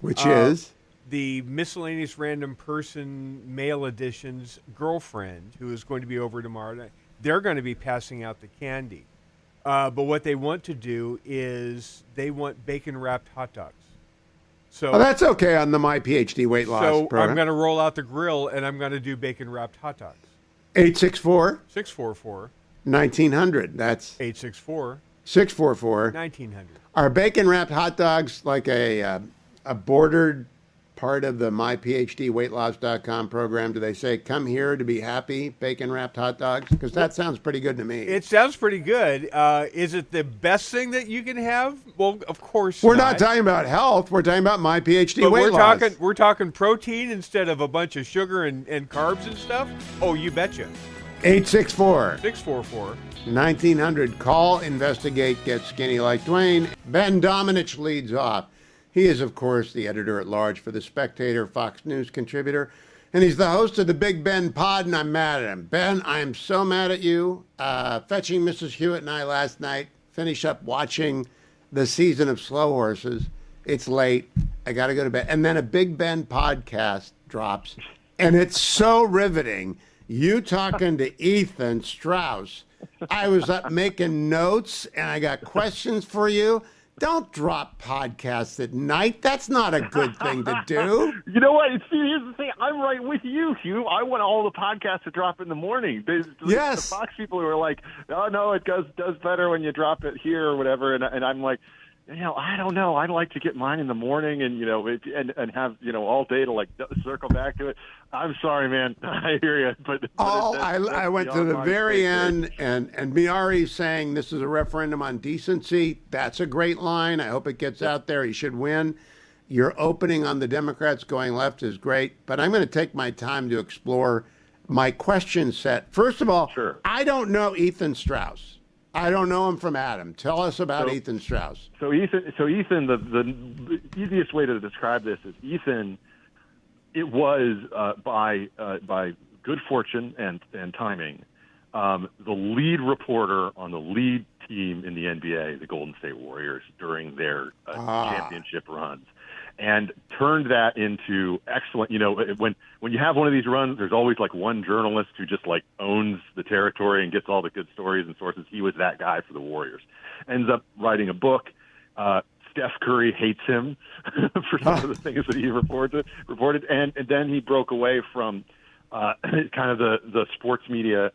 Which is? The Miscellaneous Random Person Mail Edition's girlfriend, who is going to be over tomorrow night. They're going to be passing out the candy. But what they want to do is they want bacon-wrapped hot dogs. So that's okay on the My PhD Weight Loss program. I'm going to roll out the grill, and I'm going to do bacon-wrapped hot dogs. 864? 644. 1900. That's 864. 644. 1900. Are bacon-wrapped hot dogs like a bordered part of the myphdweightloss.com program? Do they say, come here to be happy, bacon-wrapped hot dogs? Because that sounds pretty good to me. It sounds pretty good. Is it the best thing that you can have? Well, of course We're not talking about health. We're talking about myPhD but weight loss. We're talking protein instead of a bunch of sugar and carbs and stuff? Oh, you betcha. 864 644. 1900. Call, investigate, get skinny like Dwayne. Ben Domenech leads off. He is, of course, the editor-at-large for The Spectator, Fox News contributor, and he's the host of the Big Ben Pod, and I'm mad at him. Ben, I am so mad at you. Fetching Mrs. Hewitt and I last night, finish up watching the season of Slow Horses. It's late. I got to go to bed. And then a Big Ben podcast drops, and it's so riveting. You talking to Ethan Strauss. I was up making notes, and I got questions for you. Don't drop podcasts at night. That's not a good thing to do. You know what? See, here's the thing. I'm right with you, Hugh. I want all the podcasts to drop in the morning. Yes. The Fox people who are like, oh, no, it does better when you drop it here or whatever. And I'm like, I don't know. I like to get mine in the morning and, and have, all day to, circle back to it. I'm sorry, man. I hear you. But I went to the very end, and Miari saying this is a referendum on decency. That's a great line. I hope it gets out there. He should win. Your opening on the Democrats going left is great, but I'm going to take my time to explore my question set. First of all, Sure. I don't know Ethan Strauss. I don't know him from Adam. Tell us about Ethan Strauss. So Ethan, the easiest way to describe this is Ethan. It was by good fortune and timing, the lead reporter on the lead team in the NBA, the Golden State Warriors, during their championship runs, and turned that into excellent. When you have one of these runs, there's always one journalist who just owns the territory and gets all the good stories and sources. He was that guy for the Warriors. Ends up writing a book. Steph Curry hates him for some of the things that he reported, and then he broke away from kind of the sports media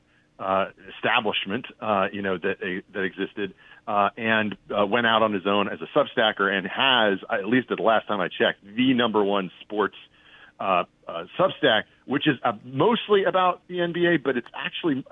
establishment, that existed, and went out on his own as a Substacker, and has, at least at the last time I checked, the #1 sports Substack, which is mostly about the NBA, but it's actually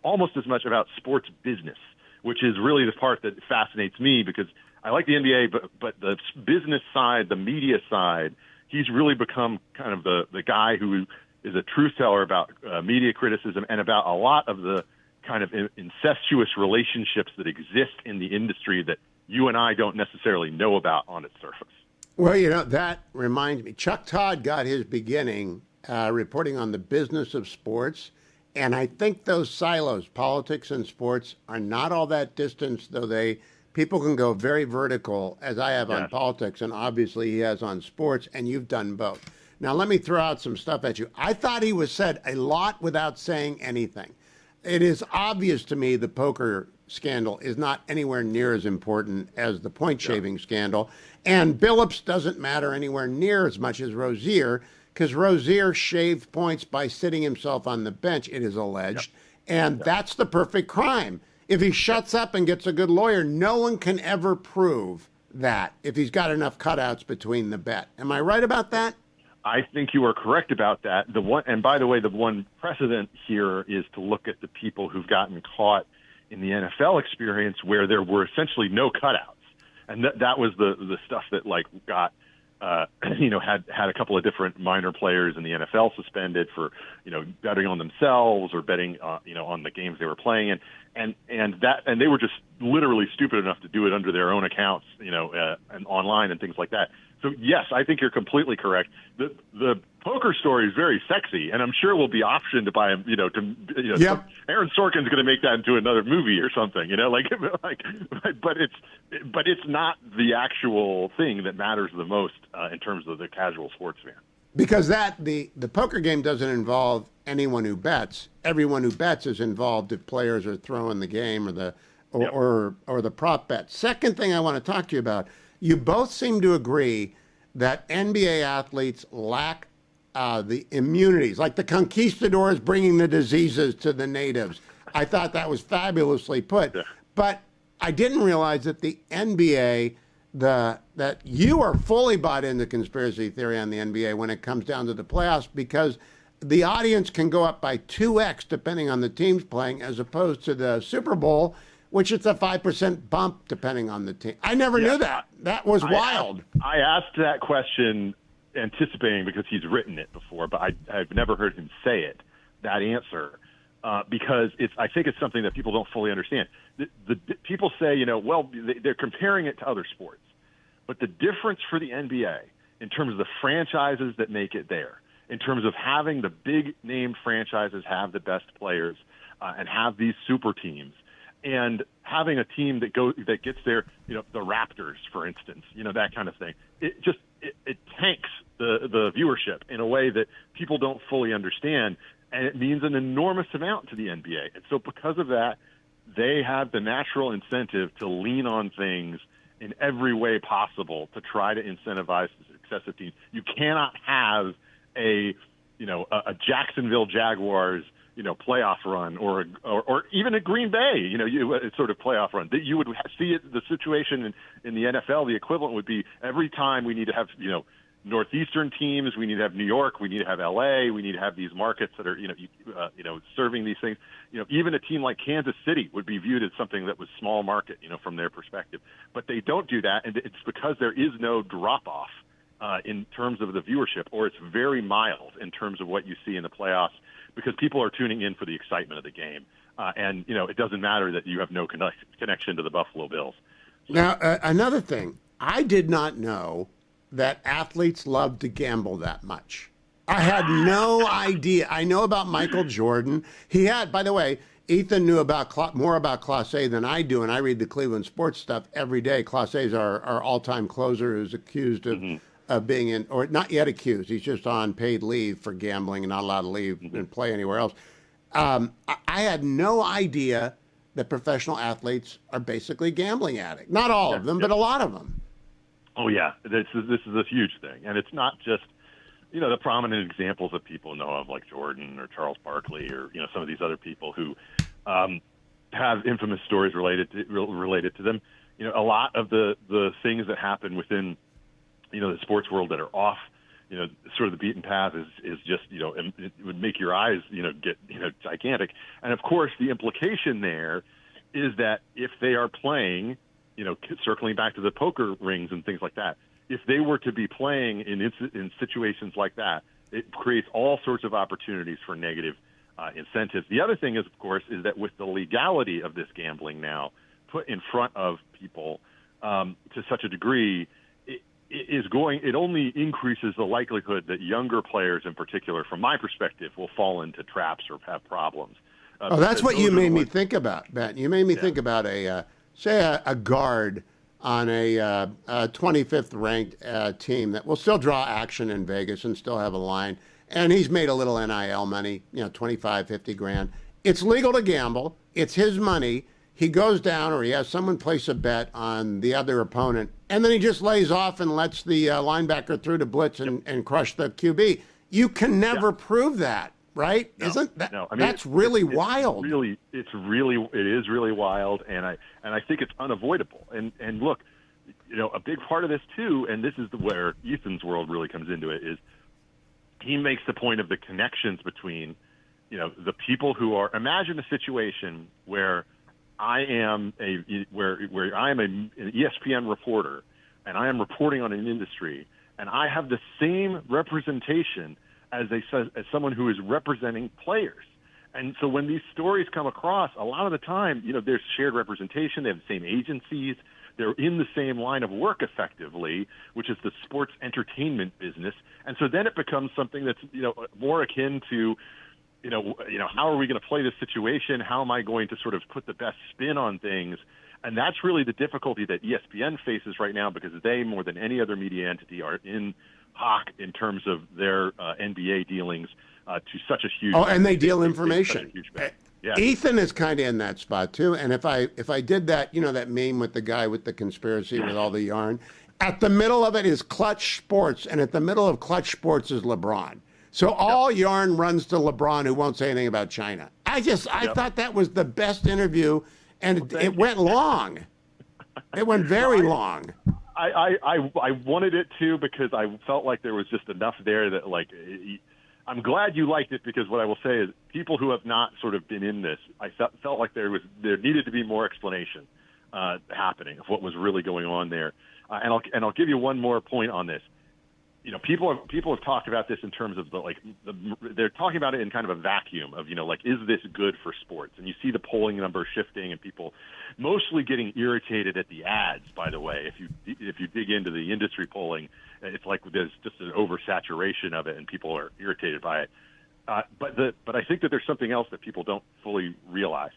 almost as much about sports business, which is really the part that fascinates me, because I like the NBA, but the business side, the media side, he's really become kind of the guy who is a truth teller about media criticism and about a lot of the kind of incestuous relationships that exist in the industry that you and I don't necessarily know about on its surface. Well, that reminds me. Chuck Todd got his beginning reporting on the business of sports. And I think those silos, politics and sports, are not all that distant, though people can go very vertical, as I have on politics, and obviously he has on sports, and you've done both. Now, let me throw out some stuff at you. I thought he said a lot without saying anything. It is obvious to me the poker scandal is not anywhere near as important as the point-shaving scandal, and Billups doesn't matter anywhere near as much as Rozier, because Rozier shaved points by sitting himself on the bench, it is alleged, and that's the perfect crime. If he shuts up and gets a good lawyer, no one can ever prove that if he's got enough cutouts between the bet. Am I right about that? I think you are correct about that. And by the way, the one precedent here is to look at the people who've gotten caught in the NFL experience where there were essentially no cutouts, and that was the stuff that got had a couple of different minor players in the NFL suspended for betting on themselves or betting on the games they were playing in. And they were just literally stupid enough to do it under their own accounts, and online and things like that. So yes, I think you're completely correct. The poker story is very sexy, and I'm sure we'll be optioned to buy him. Aaron Sorkin's going to make that into another movie or something. But it's not the actual thing that matters the most in terms of the casual sports fan. Because the poker game doesn't involve anyone who bets. Everyone who bets is involved if players are throwing the game or the prop bet. Second thing I want to talk to you about, you both seem to agree that NBA athletes lack the immunities, like the conquistadors bringing the diseases to the natives. I thought that was fabulously put. Yeah. But I didn't realize that the NBA that you are fully bought into conspiracy theory on the NBA when it comes down to the playoffs, because the audience can go up by 2x depending on the teams playing, as opposed to the Super Bowl, which is a 5% bump depending on the team. I never knew that. That was wild. I asked that question anticipating, because he's written it before, but I've never heard him say it, that answer, because I think it's something that people don't fully understand. The people say, well, they're comparing it to other sports. But the difference for the NBA in terms of the franchises that make it there, in terms of having the big name franchises have the best players and have these super teams, and having a team that gets there, the Raptors, for instance, that kind of thing, it tanks the viewership in a way that people don't fully understand, and it means an enormous amount to the NBA. And so because of that, they have the natural incentive to lean on things in every way possible to try to incentivize the success of teams. You cannot have a Jacksonville Jaguars, playoff run, or even a Green Bay, sort of playoff run. That you would see it, the situation in the NFL, the equivalent would be every time we need to have, Northeastern teams, we need to have New York, we need to have LA, we need to have these markets that are, serving these things. Even a team like Kansas City would be viewed as something that was small market, from their perspective. But they don't do that, and it's because there is no drop-off in terms of the viewership, or it's very mild in terms of what you see in the playoffs, because people are tuning in for the excitement of the game. And it doesn't matter that you have no connection to the Buffalo Bills. Now, another thing, I did not know that athletes love to gamble that much. I had no idea. I know about Michael Jordan. He had, by the way, Ethan knew more about Class A than I do, and I read the Cleveland sports stuff every day. Class A is our all-time closer, who's accused of being in, or not yet accused. He's just on paid leave for gambling and not allowed to leave and play anywhere else. I had no idea that professional athletes are basically gambling addicts. Not all of them, but a lot of them. Oh, yeah. This is a huge thing. And it's not just, the prominent examples that people know of, like Jordan or Charles Barkley or, some of these other people who have infamous stories related to them. A lot of the things that happen within, the sports world that are off, sort of the beaten path is just, it would make your eyes, get, gigantic. And, of course, the implication there is that if they are playing, circling back to the poker rings and things like that, if they were to be playing in situations like that, it creates all sorts of opportunities for negative incentives. The other thing is, of course, is that with the legality of this gambling now put in front of people to such a degree, it only increases the likelihood that younger players in particular, from my perspective, will fall into traps or have problems. That's what you made me think about, Ben. You made me think about say a guard on a 25th ranked team that will still draw action in Vegas and still have a line, and he's made a little NIL money, 25, 50 grand. It's legal to gamble. It's his money. He goes down, or he has someone place a bet on the other opponent, and then he just lays off and lets the linebacker through to blitz and crush the QB. You can never prove that, right? No, Isn't that? No. I mean, that's really wild. It is really wild, and I think it's unavoidable. And look, a big part of this too, and this is where Ethan's world really comes into it, is he makes the point of the connections between, the people who are. Imagine a situation where I am an ESPN reporter, and I am reporting on an industry, and I have the same representation as someone who is representing players. And so when these stories come across, a lot of the time, there's shared representation. They have the same agencies. They're in the same line of work effectively, which is the sports entertainment business. And so then it becomes something that's, more akin to, how are we going to play this situation? How am I going to sort of put the best spin on things? And that's really the difficulty that ESPN faces right now, because they, more than any other media entity, are in hock in terms of their NBA dealings to such a huge. Oh, and they deal information. Yeah. Ethan is kind of in that spot too. And if I did that, that meme with the guy with the conspiracy with all the yarn, at the middle of it is Clutch Sports, and at the middle of Clutch Sports is LeBron. So all yarn runs to LeBron, who won't say anything about China. I thought that was the best interview, and it went long. It went very long. I wanted it to because I felt like there was just enough there that I'm glad you liked it, because what I will say is people who have not sort of been in this, I felt like there needed to be more explanation happening of what was really going on there. And I'll give you one more point on this. You know, people have talked about this in terms of they're talking about it in kind of a vacuum of, is this good for sports? And you see the polling numbers shifting and people mostly getting irritated at the ads, by the way. If you dig into the industry polling, it's like there's just an oversaturation of it and people are irritated by it. But I think that there's something else that people don't fully realize,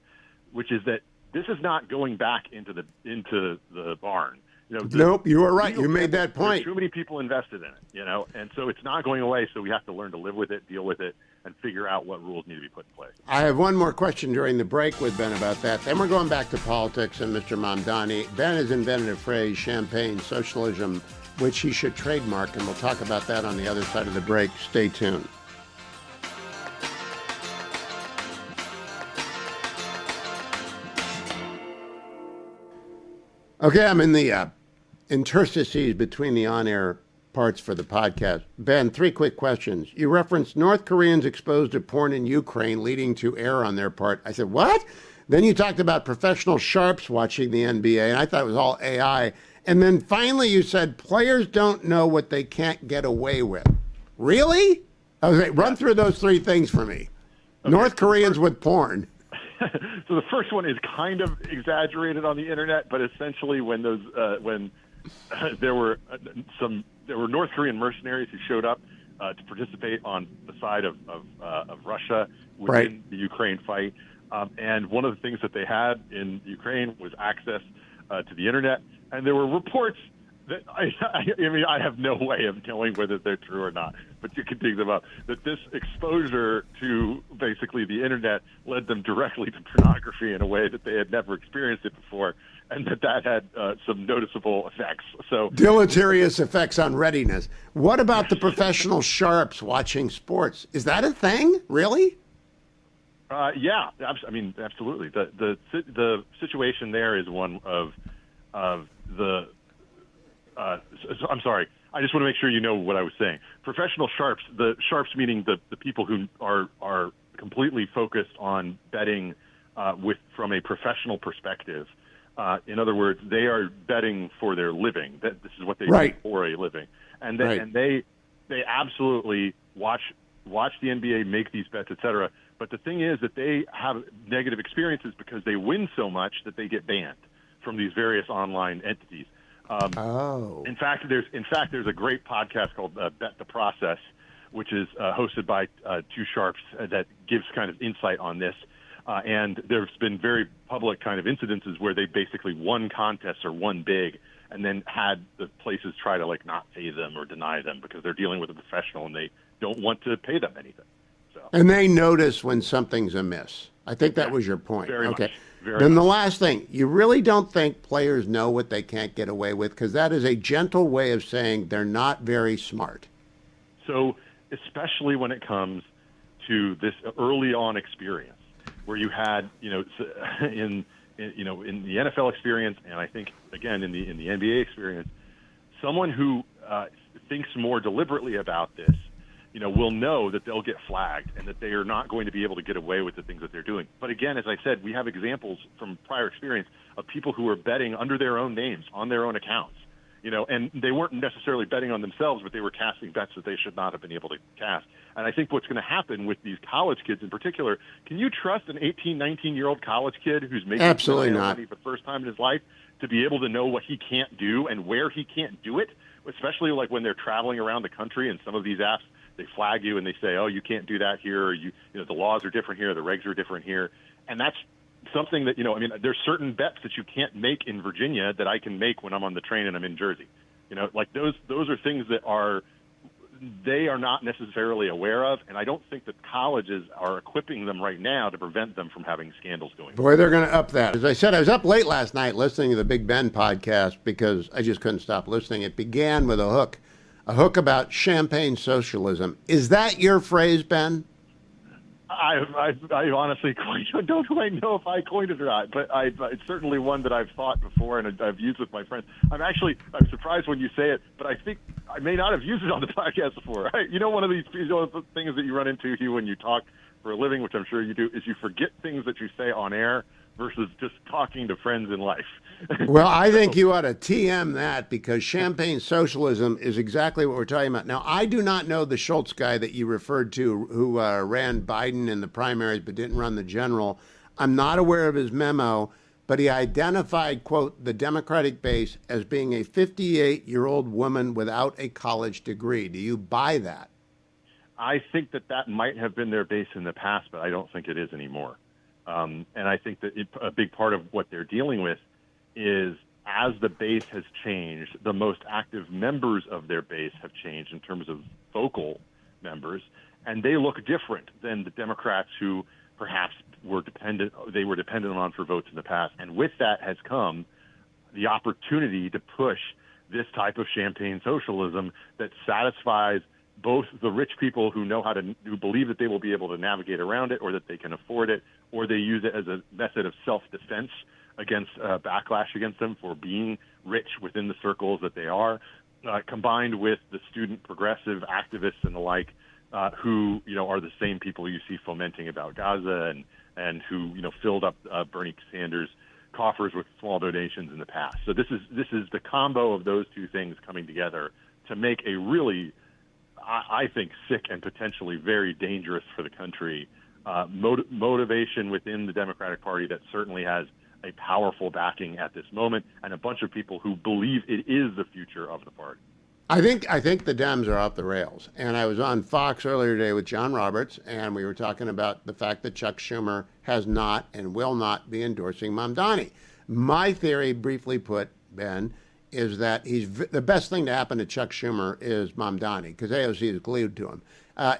which is that this is not going back into the barn. Nope, you were right. You made that point. Too many people invested in it, and so it's not going away. So we have to learn to live with it, deal with it, and figure out what rules need to be put in place. I have one more question during the break with Ben about that. Then we're going back to politics and Mr. Mamdani. Ben has invented a phrase, champagne socialism, which he should trademark, and we'll talk about that on the other side of the break. Stay tuned. Okay, I'm in the interstices between the on-air parts for the podcast. Ben, 3 quick questions. You referenced North Koreans exposed to porn in Ukraine, leading to error on their part. I said, what? Then you talked about professional sharps watching the NBA, and I thought it was all AI. And then finally you said players don't know what they can't get away with. Really? Okay, run through those 3 things for me. Okay. North Koreans with porn. So the first one is kind of exaggerated on the internet, but essentially when there were North Korean mercenaries who showed up to participate on the side of Russia within the Ukraine fight, and one of the things that they had in Ukraine was access to the internet, and there were reports that I have no way of knowing whether they're true or not, but you can dig them up, that this exposure to basically the internet led them directly to pornography in a way that they had never experienced it before, and that had some noticeable effects. So deleterious effects on readiness. What about the professional sharps watching sports? Is that a thing? Really? Yeah, I mean, absolutely. The situation there is one of the. I'm sorry. I just want to make sure you know what I was saying. Professional sharps, the sharps meaning the people who are completely focused on betting from a professional perspective. In other words, they are betting for their living. This is what they do for a living, and they absolutely watch the NBA, make these bets, etc. But the thing is that they have negative experiences because they win so much that they get banned from these various online entities. In fact, there's a great podcast called Bet the Process, which is hosted by 2 sharps that gives kind of insight on this. And there's been very public kind of incidences where they basically won contests or won big, and then had the places try to not pay them or deny them because they're dealing with a professional and they don't want to pay them anything. So. And they notice when something's amiss. I think that was your point. Very okay. Much. Very then much. The last thing, you really don't think players know what they can't get away with, because that is a gentle way of saying they're not very smart. So especially when it comes to this early on experience, where you had, in the NFL experience, and I think again in the NBA experience, someone who thinks more deliberately about this, will know that they'll get flagged and that they are not going to be able to get away with the things that they're doing. But again, as I said, we have examples from prior experience of people who are betting under their own names on their own accounts, and they weren't necessarily betting on themselves, but they were casting bets that they should not have been able to cast. And I think what's going to happen with these college kids in particular, can you trust an 18, 19-year-old college kid who's making absolutely not money for the first time in his life to be able to know what he can't do and where he can't do it, especially when they're traveling around the country and some of these apps, they flag you and they say, oh, you can't do that here, or the laws are different here, the regs are different here. And that's something that, there's certain bets that you can't make in Virginia that I can make when I'm on the train and I'm in Jersey. Those are things that they are not necessarily aware of, and I don't think that colleges are equipping them right now to prevent them from having scandals going on. Boy, they're going to up that. As I said, I was up late last night listening to the Big Ben podcast because I just couldn't stop listening. It began with a hook about champagne socialism. Is that your phrase, Ben? I honestly don't quite know if I coined it or not, but it's certainly one that I've thought before and I've used with my friends. I'm surprised when you say it, but I think I may not have used it on the podcast before. One of these things that you run into, Hugh, when you talk for a living, which I'm sure you do, is you forget things that you say on air versus just talking to friends in life. Well, I think you ought to TM that, because champagne socialism is exactly what we're talking about. Now, I do not know the Schultz guy that you referred to who ran Biden in the primaries but didn't run the general. I'm not aware of his memo, but he identified, quote, the Democratic base as being a 58-year-old woman without a college degree. Do you buy that? I think that might have been their base in the past, but I don't think it is anymore. And I think that a big part of what they're dealing with is, as the base has changed, the most active members of their base have changed in terms of vocal members, and they look different than the Democrats who perhaps were dependent on for votes in the past. And with that has come the opportunity to push this type of champagne socialism that satisfies both the rich people who who believe that they will be able to navigate around it, or that they can afford it, or they use it as a method of self-defense against backlash against them for being rich within the circles that they are, combined with the student progressive activists and the like, who are the same people you see fomenting about Gaza and who filled up Bernie Sanders' coffers with small donations in the past. So this is the combo of those two things coming together to make a really, I think, sick and potentially very dangerous for the country motivation within the Democratic Party that certainly has a powerful backing at this moment, and a bunch of people who believe it is the future of the party. I think the Dems are off the rails. And I was on Fox earlier today with John Roberts, and we were talking about the fact that Chuck Schumer has not and will not be endorsing Mamdani. My theory, briefly put, Ben, is that the best thing to happen to Chuck Schumer is Mamdani, because AOC is glued to him.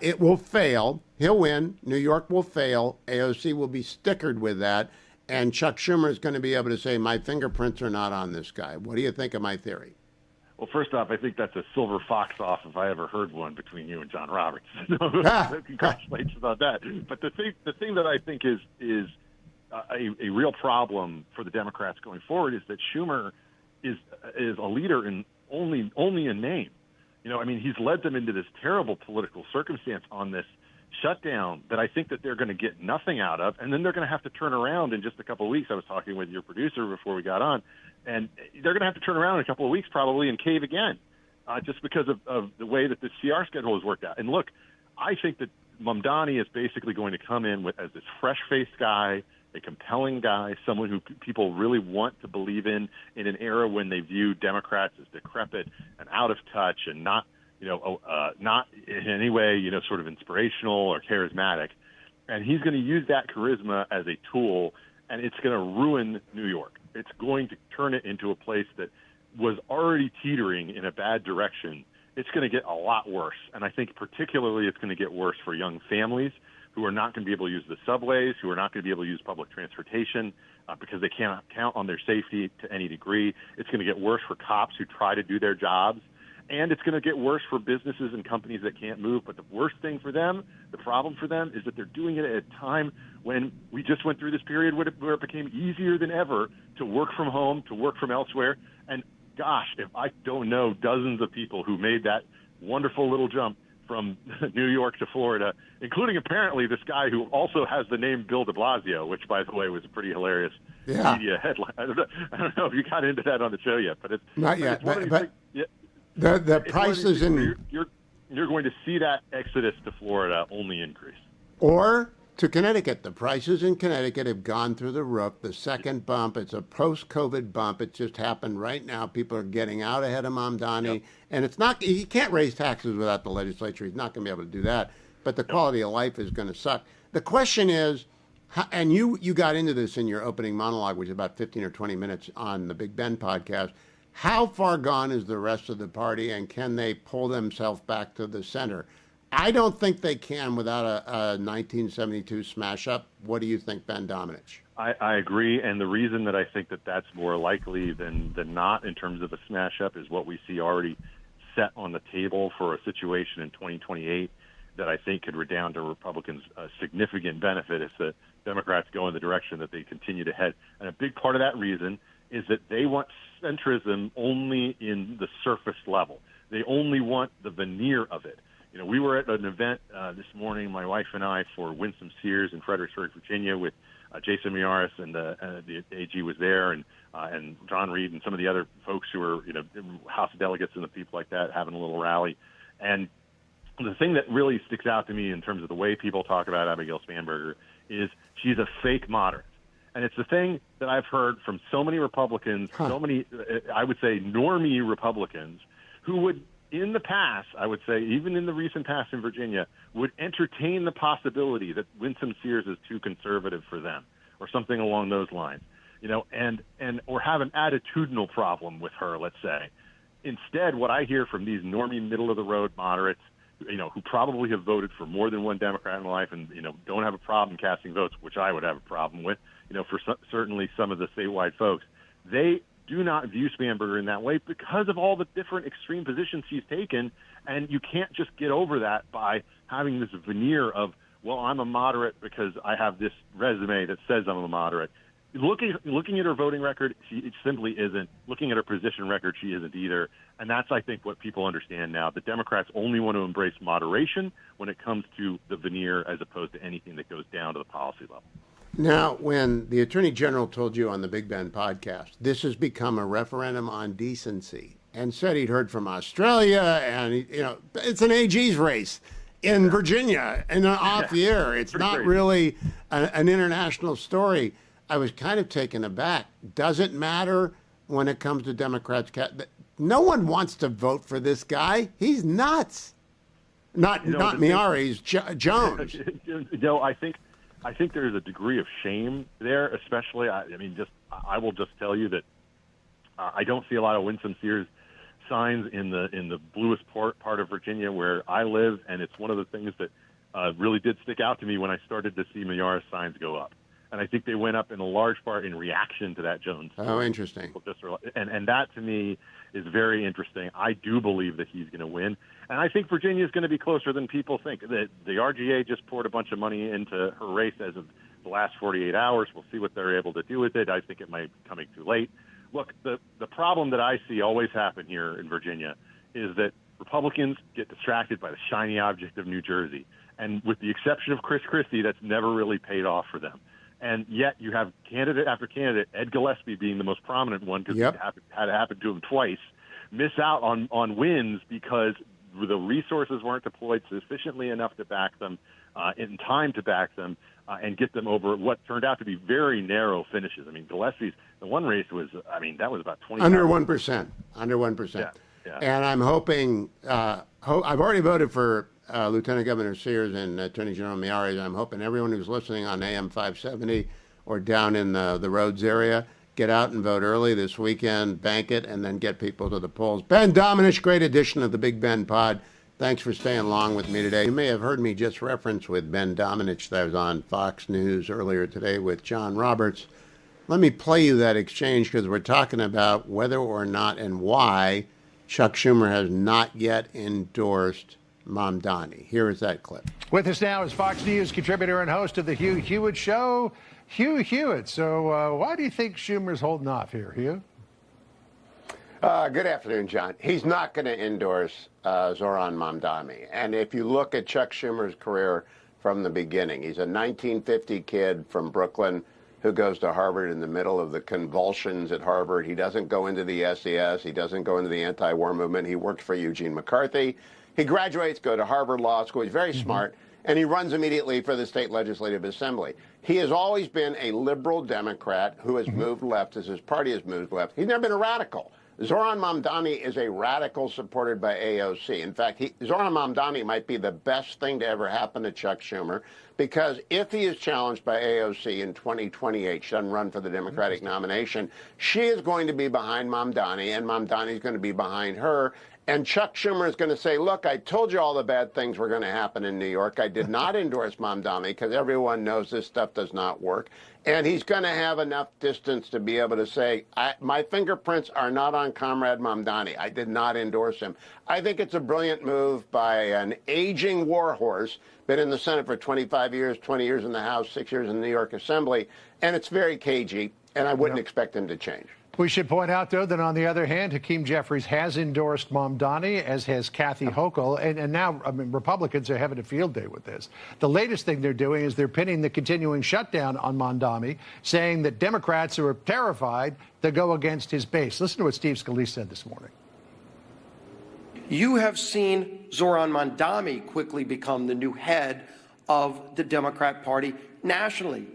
It will fail. He'll win. New York will fail. AOC will be stickered with that. And Chuck Schumer is going to be able to say, my fingerprints are not on this guy. What do you think of my theory? Well, first off, I think that's a silver fox off if I ever heard one between you and John Roberts. Congratulations about that. But the thing that I think is a real problem for the Democrats going forward is that Schumer is a leader in only in name. He's led them into this terrible political circumstance on this shutdown that I think that they're going to get nothing out of, and then they're going to have to turn around in just a couple of weeks. I was talking with your producer before we got on, and they're going to have to turn around in a couple of weeks probably and cave again, just because of the way that the CR schedule has worked out. And look, I think that Mamdani is basically going to come in as this fresh-faced guy, a compelling guy, someone who people really want to believe in an era when they view Democrats as decrepit and out of touch and not in any way, sort of inspirational or charismatic. And he's going to use that charisma as a tool, and it's going to ruin New York. It's going to turn it into a place that was already teetering in a bad direction. It's going to get a lot worse. And I think particularly it's going to get worse for young families who are not going to be able to use the subways, who are not going to be able to use public transportation because they cannot count on their safety to any degree. It's going to get worse for cops who try to do their jobs. And it's going to get worse for businesses and companies that can't move. But the worst thing for them, the problem for them, is that they're doing it at a time when we just went through this period where it became easier than ever to work from home, to work from elsewhere. And gosh, if I don't know dozens of people who made that wonderful little jump from New York to Florida, including apparently this guy who also has the name Bill de Blasio, which, by the way, was a pretty hilarious media headline. I don't know if you got into that on the show yet, but it's not yet. But the prices in you're going to see that exodus to Florida only increase, or to Connecticut. The prices in Connecticut have gone through the roof. The second bump, it's a post-COVID bump. It just happened right now. People are getting out ahead of Mamdani, and it's not. He can't raise taxes without the legislature. He's not going to be able to do that. But the quality of life is going to suck. The question is, and you got into this in your opening monologue, which is about 15 or 20 minutes on the Big Ben podcast. How far gone is the rest of the party, and can they pull themselves back to the center? I don't think they can without a 1972 smash-up. What do you think, Ben Domenech? I agree, and the reason that I think that that's more likely than not in terms of a smash-up is what we see already set on the table for a situation in 2028 that I think could redound to Republicans a significant benefit if the Democrats go in the direction that they continue to head. And a big part of that reason is that they want centrism only in the surface level. They only want the veneer of it. You know, we were at an event this morning, my wife and I, for Winsome Sears in Fredericksburg, Virginia, with Jason Miyares, and the AG was there, and John Reed and some of the other folks who were, House delegates and the people like that, having a little rally. And the thing that really sticks out to me in terms of the way people talk about Abigail Spanberger is she's a fake moderate. And it's the thing that I've heard from so many Republicans, so many, I would say, normie Republicans, who would, in the past, I would say, even in the recent past in Virginia, would entertain the possibility that Winsome Sears is too conservative for them, or something along those lines, or have an attitudinal problem with her, let's say. Instead, what I hear from these normie, middle-of-the-road moderates, who probably have voted for more than one Democrat in life and, don't have a problem casting votes, which I would have a problem with, for certainly some of the statewide folks, they do not view Spanberger in that way because of all the different extreme positions she's taken, and you can't just get over that by having this veneer of, well, I'm a moderate because I have this resume that says I'm a moderate. Looking at her voting record, it simply isn't. Looking at her position record, she isn't either. And that's, I think, what people understand now. The Democrats only want to embrace moderation when it comes to the veneer as opposed to anything that goes down to the policy level. Now, when the Attorney General told you on the Big Ben podcast, this has become a referendum on decency, and said he'd heard from Australia, and, it's an AG's race in Virginia, and off the air. It's not crazy. really an international story. I was kind of taken aback. Does it matter when it comes to Democrats? No one wants to vote for this guy. He's nuts. Not Miyares, Jones. I think there's a degree of shame there, especially. I will just tell you that I don't see a lot of Winsome Sears signs in the bluest part of Virginia where I live, and it's one of the things that really did stick out to me when I started to see Miyares signs go up. And I think they went up in a large part in reaction to that Jones story. Oh, interesting. And that, to me, is very interesting. I do believe that he's going to win. And I think Virginia is going to be closer than people think. The RGA just poured a bunch of money into her race as of the last 48 hours. We'll see what they're able to do with it. I think it might be coming too late. Look, the problem that I see always happen here in Virginia is that Republicans get distracted by the shiny object of New Jersey. And with the exception of Chris Christie, that's never really paid off for them. And yet you have candidate after candidate, Ed Gillespie being the most prominent one because it had happened to him twice, miss out on wins because the resources weren't deployed sufficiently enough to back them, in time to back them, and get them over what turned out to be very narrow finishes. I mean, Gillespie's, the one race was, that was about 20. Under 1%. Under 1%. Yeah. And I'm hoping, I've already voted for Lieutenant Governor Sears and Attorney General Miyares. I'm hoping everyone who's listening on AM 570 or down in the Rhodes area, get out and vote early this weekend, bank it, and then get people to the polls. Ben Domenech, great edition of the Big Ben Pod. Thanks for staying along with me today. You may have heard me just reference with Ben Domenech that was on Fox News earlier today with John Roberts. Let me play you that exchange because we're talking about whether or not and why Chuck Schumer has not yet endorsed Mamdani. Here is that clip. With us now is Fox News contributor and host of the Hugh Hewitt Show, Hugh Hewitt. So why do you think Schumer's holding off here, Hugh? Good afternoon, John. He's not going to endorse Zohran Mamdani. And if you look at Chuck Schumer's career from the beginning, he's a 1950 kid from Brooklyn who goes to Harvard in the middle of the convulsions at Harvard. He doesn't go into the SES. He doesn't go into the anti-war movement. He worked for Eugene McCarthy. He graduates, goes to Harvard Law School. He's very smart, and he runs immediately for the state legislative assembly. He has always been a liberal Democrat who has moved left as his party has moved left. He's never been a radical. Zohran Mamdani is a radical supported by AOC. In fact, Zohran Mamdani might be the best thing to ever happen to Chuck Schumer because if he is challenged by AOC in 2028, she doesn't run for the Democratic nomination, she is going to be behind Mamdani, and Mamdani is going to be behind her. And Chuck Schumer is going to say, look, I told you all the bad things were going to happen in New York. I did not endorse Mamdani because everyone knows this stuff does not work. And he's going to have enough distance to be able to say, my fingerprints are not on Comrade Mamdani. I did not endorse him. I think it's a brilliant move by an aging warhorse, been in the Senate for 25 years, 20 years in the House, 6 years in the New York Assembly. And it's very cagey, and I wouldn't expect him to change. We should point out, though, that on the other hand, Hakeem Jeffries has endorsed Mamdani, as has Kathy Hochul. And now, I mean, Republicans are having a field day with this. The latest thing they're doing is they're pinning the continuing shutdown on Mamdani, saying that Democrats are terrified to go against his base. Listen to what Steve Scalise said this morning. You have seen Zoran Mamdani quickly become the new head of the Democrat Party nationally,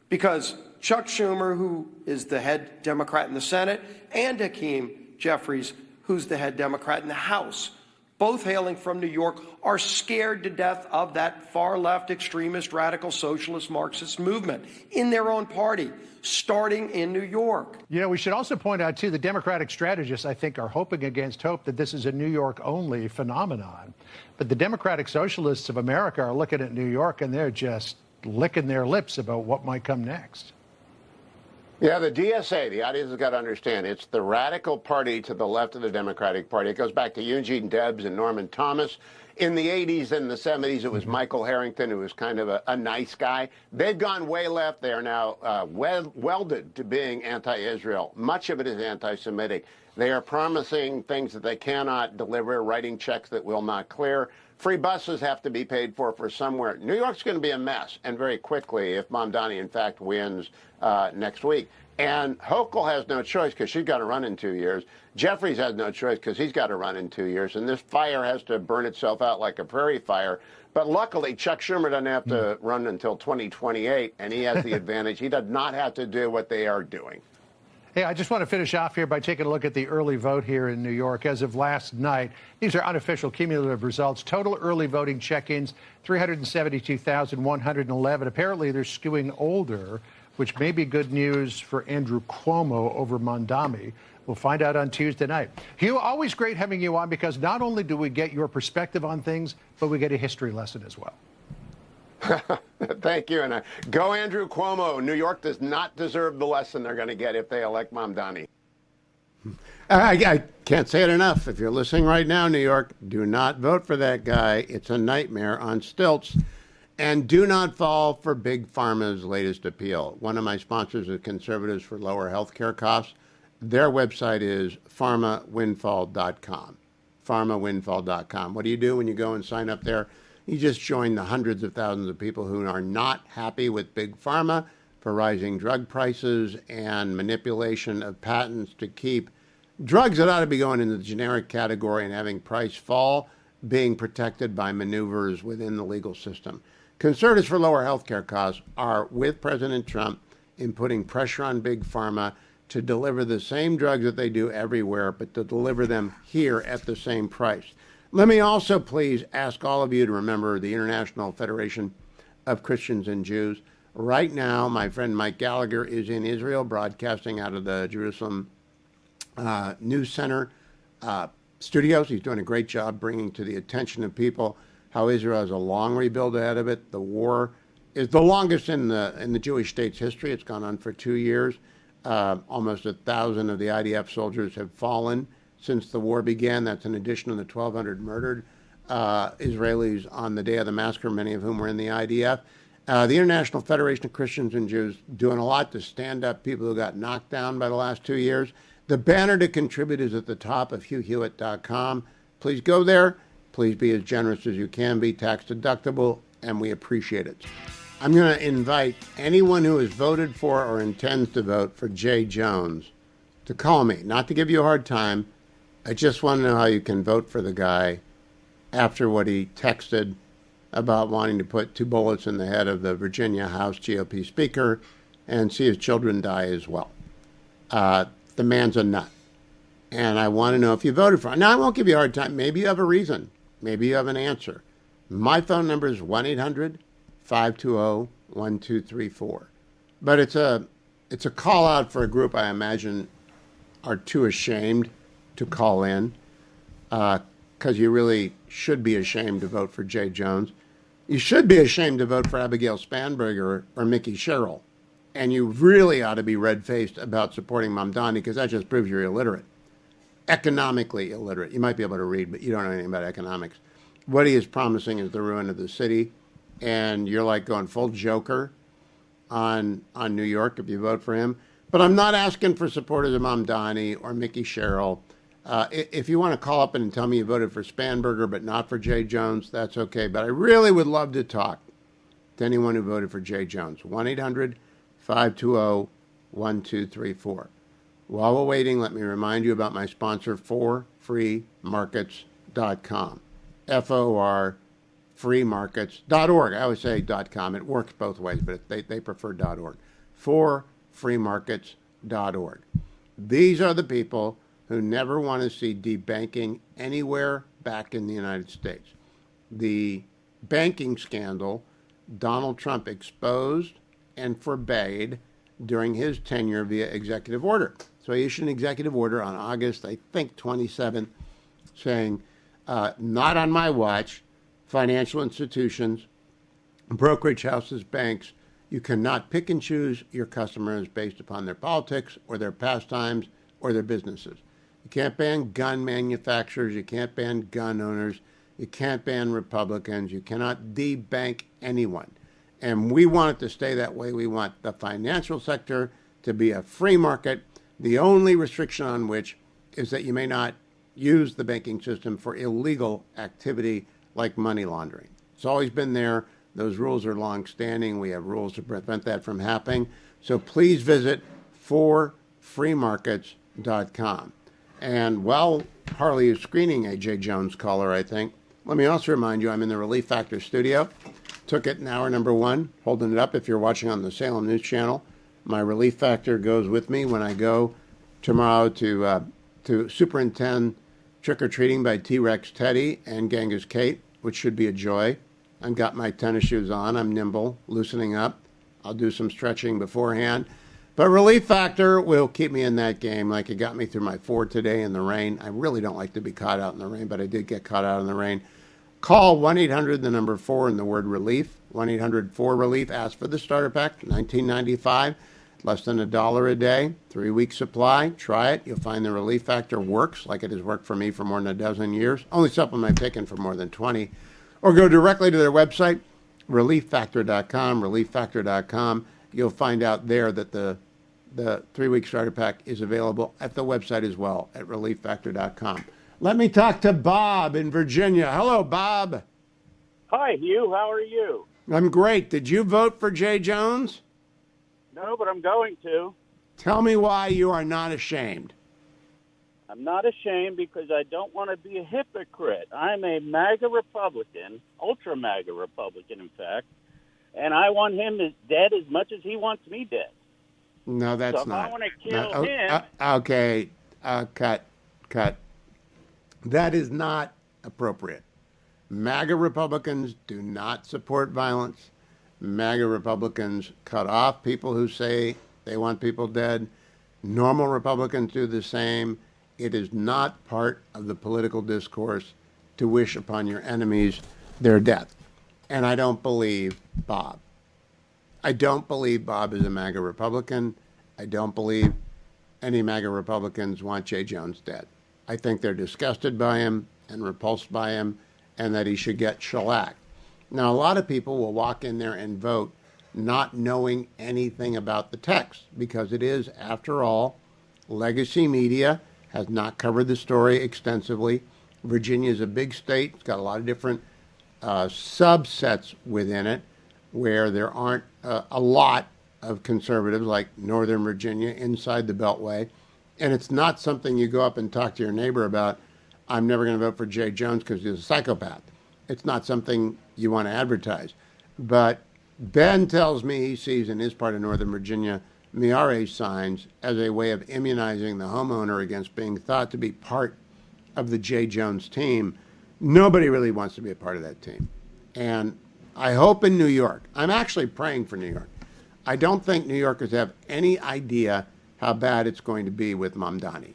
because Chuck Schumer, who is the head Democrat in the Senate, and Hakeem Jeffries, who's the head Democrat in the House, both hailing from New York, are scared to death of that far-left extremist, radical, socialist, Marxist movement in their own party, starting in New York. You know, we should also point out, too, the Democratic strategists, I think, are hoping against hope that this is a New York-only phenomenon. But the Democratic Socialists of America are looking at New York, and they're just licking their lips about what might come next. Yeah, the DSA, the audience has got to understand, it's the radical party to the left of the Democratic Party. It goes back to Eugene Debs and Norman Thomas. In the 80s and the 70s, it was Michael Harrington, who was kind of a nice guy. They've gone way left. They are now welded to being anti-Israel. Much of it is anti-Semitic. They are promising things that they cannot deliver, writing checks that will not clear. Free buses have to be paid for somewhere. New York's going to be a mess, and very quickly, if Mamdani, in fact, wins next week. And Hochul has no choice because she's got to run in 2 years. Jeffries has no choice because he's got to run in 2 years. And this fire has to burn itself out like a prairie fire. But luckily, Chuck Schumer doesn't have to run until 2028, and he has the advantage. He does not have to do what they are doing. Hey, I just want to finish off here by taking a look at the early vote here in New York. As of last night, these are unofficial cumulative results. Total early voting check-ins, 372,111. Apparently, they're skewing older, which may be good news for Andrew Cuomo over Mamdani. We'll find out on Tuesday night. Hugh, always great having you on, because not only do we get your perspective on things, but we get a history lesson as well. Thank you. And go Andrew Cuomo. New York does not deserve the lesson they're going to get if they elect Mamdani. I can't say it enough. If you're listening right now, New York, do not vote for that guy. It's a nightmare on stilts. And do not fall for Big Pharma's latest appeal. One of my sponsors is Conservatives for Lower Health Care Costs. Their website is pharmawindfall.com. Pharmawindfall.com. What do you do when you go and sign up there? You just join the hundreds of thousands of people who are not happy with Big Pharma for rising drug prices and manipulation of patents to keep drugs that ought to be going into the generic category and having price fall being protected by maneuvers within the legal system. Conservatives for Lower Health Care Costs are with President Trump in putting pressure on Big Pharma to deliver the same drugs that they do everywhere, but to deliver them here at the same price. Let me also please ask all of you to remember the International Federation of Christians and Jews. Right now, my friend Mike Gallagher is in Israel, broadcasting out of the Jerusalem News Center studios. He's doing a great job bringing to the attention of people how Israel has a long rebuild ahead of it. The war is the longest in the Jewish state's history. It's gone on for 2 years. Almost 1,000 of the IDF soldiers have fallen since the war began. That's in addition to the 1,200 murdered Israelis on the day of the massacre, many of whom were in the IDF. The International Federation of Christians and Jews doing a lot to stand up people who got knocked down by the last 2 years. The banner to contribute is at the top of HughHewitt.com. Please go there. Please be as generous as you can be, tax deductible, and we appreciate it. I'm going to invite anyone who has voted for or intends to vote for Jay Jones to call me, not to give you a hard time. I just want to know how you can vote for the guy after what he texted about wanting to put 2 bullets in the head of the Virginia House GOP Speaker and see his children die as well. The man's a nut. And I want to know if you voted for him. Now, I won't give you a hard time. Maybe you have a reason. Maybe you have an answer. My phone number is 1-800-520-1234. But it's a call out for a group I imagine are too ashamed to call in. because you really should be ashamed to vote for Jay Jones. You should be ashamed to vote for Abigail Spanberger or Mickey Sherrill. And you really ought to be red-faced about supporting Mamdani, because that just proves you're illiterate. Economically illiterate. You might be able to read, but you don't know anything about economics. What he is promising is the ruin of the city, and you're like going full Joker on New York if you vote for him. But I'm not asking for supporters of Mamdani or Mickey Sherrill. If you want to call up and tell me you voted for Spanberger but not for Jay Jones, that's okay. But I really would love to talk to anyone who voted for Jay Jones. 1-800-520-1234. While we're waiting, let me remind you about my sponsor, forfreemarkets.com. F-O-R, freemarkets.org. I always say .com. It works both ways, but they prefer .org. Forfreemarkets.org. These are the people who never want to see debanking anywhere back in the United States. The banking scandal Donald Trump exposed and forbade during his tenure via executive order. So he issued an executive order on August, I think, 27th, saying, not on my watch, financial institutions, brokerage houses, banks, you cannot pick and choose your customers based upon their politics or their pastimes or their businesses. You can't ban gun manufacturers. You can't ban gun owners. You can't ban Republicans. You cannot debank anyone. And we want it to stay that way. We want the financial sector to be a free market, the only restriction on which is that you may not use the banking system for illegal activity like money laundering. It's always been there. Those rules are long-standing. We have rules to prevent that from happening. So please visit forfreemarkets.com. And while Harley is screening a Jay Jones caller, I think, let me also remind you I'm in the Relief Factor studio. Took it in hour number 1, holding it up if you're watching on the Salem News Channel. My Relief Factor goes with me when I go tomorrow to superintend trick-or-treating by T-Rex Teddy and Genghis Kate, which should be a joy. I've got my tennis shoes on. I'm nimble, loosening up. I'll do some stretching beforehand. But Relief Factor will keep me in that game like it got me through my 4 today in the rain. I really don't like to be caught out in the rain, but I did get caught out in the rain. Call 1-800-4 and the word relief, 1-800-4-RELIEF. Ask for the starter pack, $19.95, less than $1 a day, 3-week supply. Try it. You'll find the Relief Factor works like it has worked for me for more than a dozen years. Only supplement I've taken for more than 20. Or go directly to their website, relieffactor.com, relieffactor.com. You'll find out there that the 3-week starter pack is available at the website as well, at relieffactor.com. Let me talk to Bob in Virginia. Hello, Bob. Hi, Hugh. How are you? I'm great. Did you vote for Jay Jones? No, but I'm going to. Tell me why you are not ashamed. I'm not ashamed because I don't want to be a hypocrite. I'm a MAGA Republican, ultra MAGA Republican, in fact, and I want him dead as much as he wants me dead. No, that's so if not. I want to kill him. Okay, cut. That is not appropriate. MAGA Republicans do not support violence. MAGA Republicans cut off people who say they want people dead. Normal Republicans do the same. It is not part of the political discourse to wish upon your enemies their death. And I don't believe Bob. I don't believe Bob is a MAGA Republican. I don't believe any MAGA Republicans want Jay Jones dead. I think they're disgusted by him and repulsed by him and that he should get shellacked. Now, a lot of people will walk in there and vote not knowing anything about the text because it is, after all, legacy media has not covered the story extensively. Virginia is a big state. It's got a lot of different subsets within it where there aren't a lot of conservatives like Northern Virginia inside the Beltway. And it's not something you go up and talk to your neighbor about, I'm never going to vote for Jay Jones because he's a psychopath. It's not something you want to advertise. But Ben tells me he sees in his part of Northern Virginia Miare signs as a way of immunizing the homeowner against being thought to be part of the Jay Jones team. Nobody really wants to be a part of that team. And I hope in New York, I'm actually praying for New York. I don't think New Yorkers have any idea how bad it's going to be with Mamdani.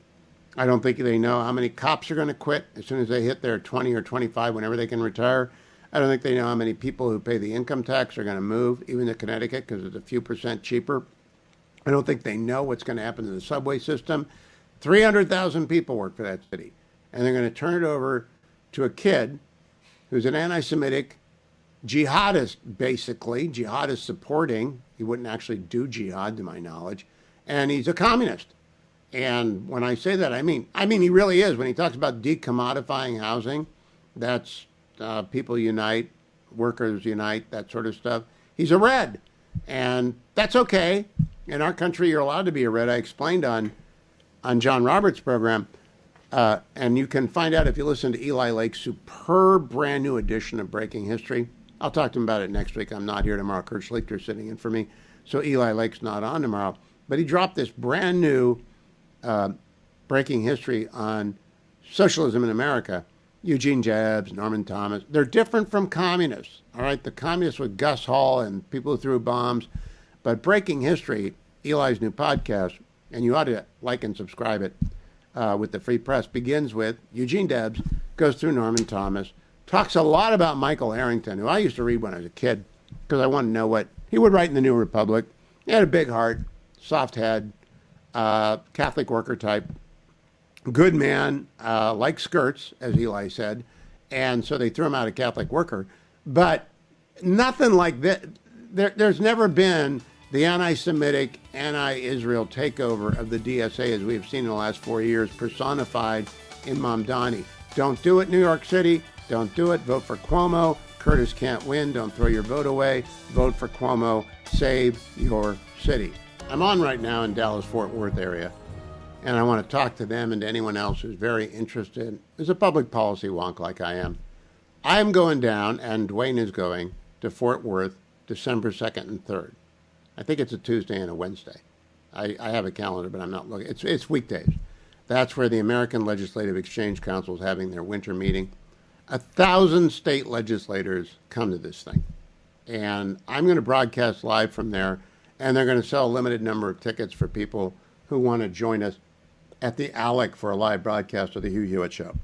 I don't think they know how many cops are going to quit as soon as they hit their 20 or 25, whenever they can retire. I don't think they know how many people who pay the income tax are going to move, even to Connecticut, because it's a few percent cheaper. I don't think they know what's going to happen to the subway system. 300,000 people work for that city, and they're going to turn it over to a kid who's an anti-Semitic jihadist, basically. Jihadist supporting. He wouldn't actually do jihad, to my knowledge. And he's a communist. And when I say that, I mean he really is. When he talks about decommodifying housing, that's people unite, workers unite, that sort of stuff. He's a red. And that's okay. In our country, you're allowed to be a red. I explained on John Roberts' program. And you can find out if you listen to Eli Lake's superb brand new edition of Breaking History. I'll talk to him about it next week. I'm not here tomorrow. Kurt Schlichter's sitting in for me. So Eli Lake's not on tomorrow. But he dropped this brand new Breaking History on socialism in America. Eugene Debs, Norman Thomas. They're different from communists. All right, the communists with Gus Hall and people who threw bombs. But Breaking History, Eli's new podcast, and you ought to like and subscribe it with the Free Press, begins with Eugene Debs, goes through Norman Thomas, talks a lot about Michael Harrington, who I used to read when I was a kid because I wanted to know what he would write in the New Republic. He had a big heart, soft head, Catholic worker type, good man, like skirts, as Eli said, and so they threw him out of Catholic worker. But nothing like that. There's never been the anti-Semitic, anti-Israel takeover of the DSA as we have seen in the last 4 years, personified in Mamdani. Don't do it, New York City. Don't do it. Vote for Cuomo. Curtis can't win. Don't throw your vote away. Vote for Cuomo. Save your city. I'm on right now in Dallas-Fort Worth area, and I want to talk to them and to anyone else who's very interested. As a public policy wonk like I am. I am going down, and Dwayne is going, to Fort Worth December 2nd and 3rd. I think it's a Tuesday and a Wednesday. I have a calendar, but I'm not looking. It's weekdays. That's where the American Legislative Exchange Council is having their winter meeting. 1,000 state legislators come to this thing. And I'm going to broadcast live from there, and they're going to sell a limited number of tickets for people who want to join us at the ALEC for a live broadcast of the Hugh Hewitt Show.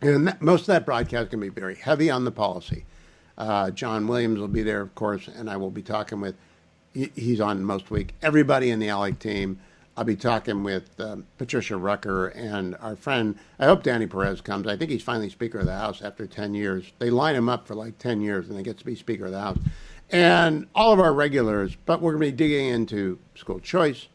And most of that broadcast is going to be very heavy on the policy. John Williams will be there, of course, and I will be talking with, he's on most week, everybody in the ALEC team. I'll be talking with Patricia Rucker and our friend, I hope Danny Perez comes. I think he's finally Speaker of the House after 10 years. They line him up for like 10 years and he gets to be Speaker of the House. And all of our regulars, but we're going to be digging into school choice,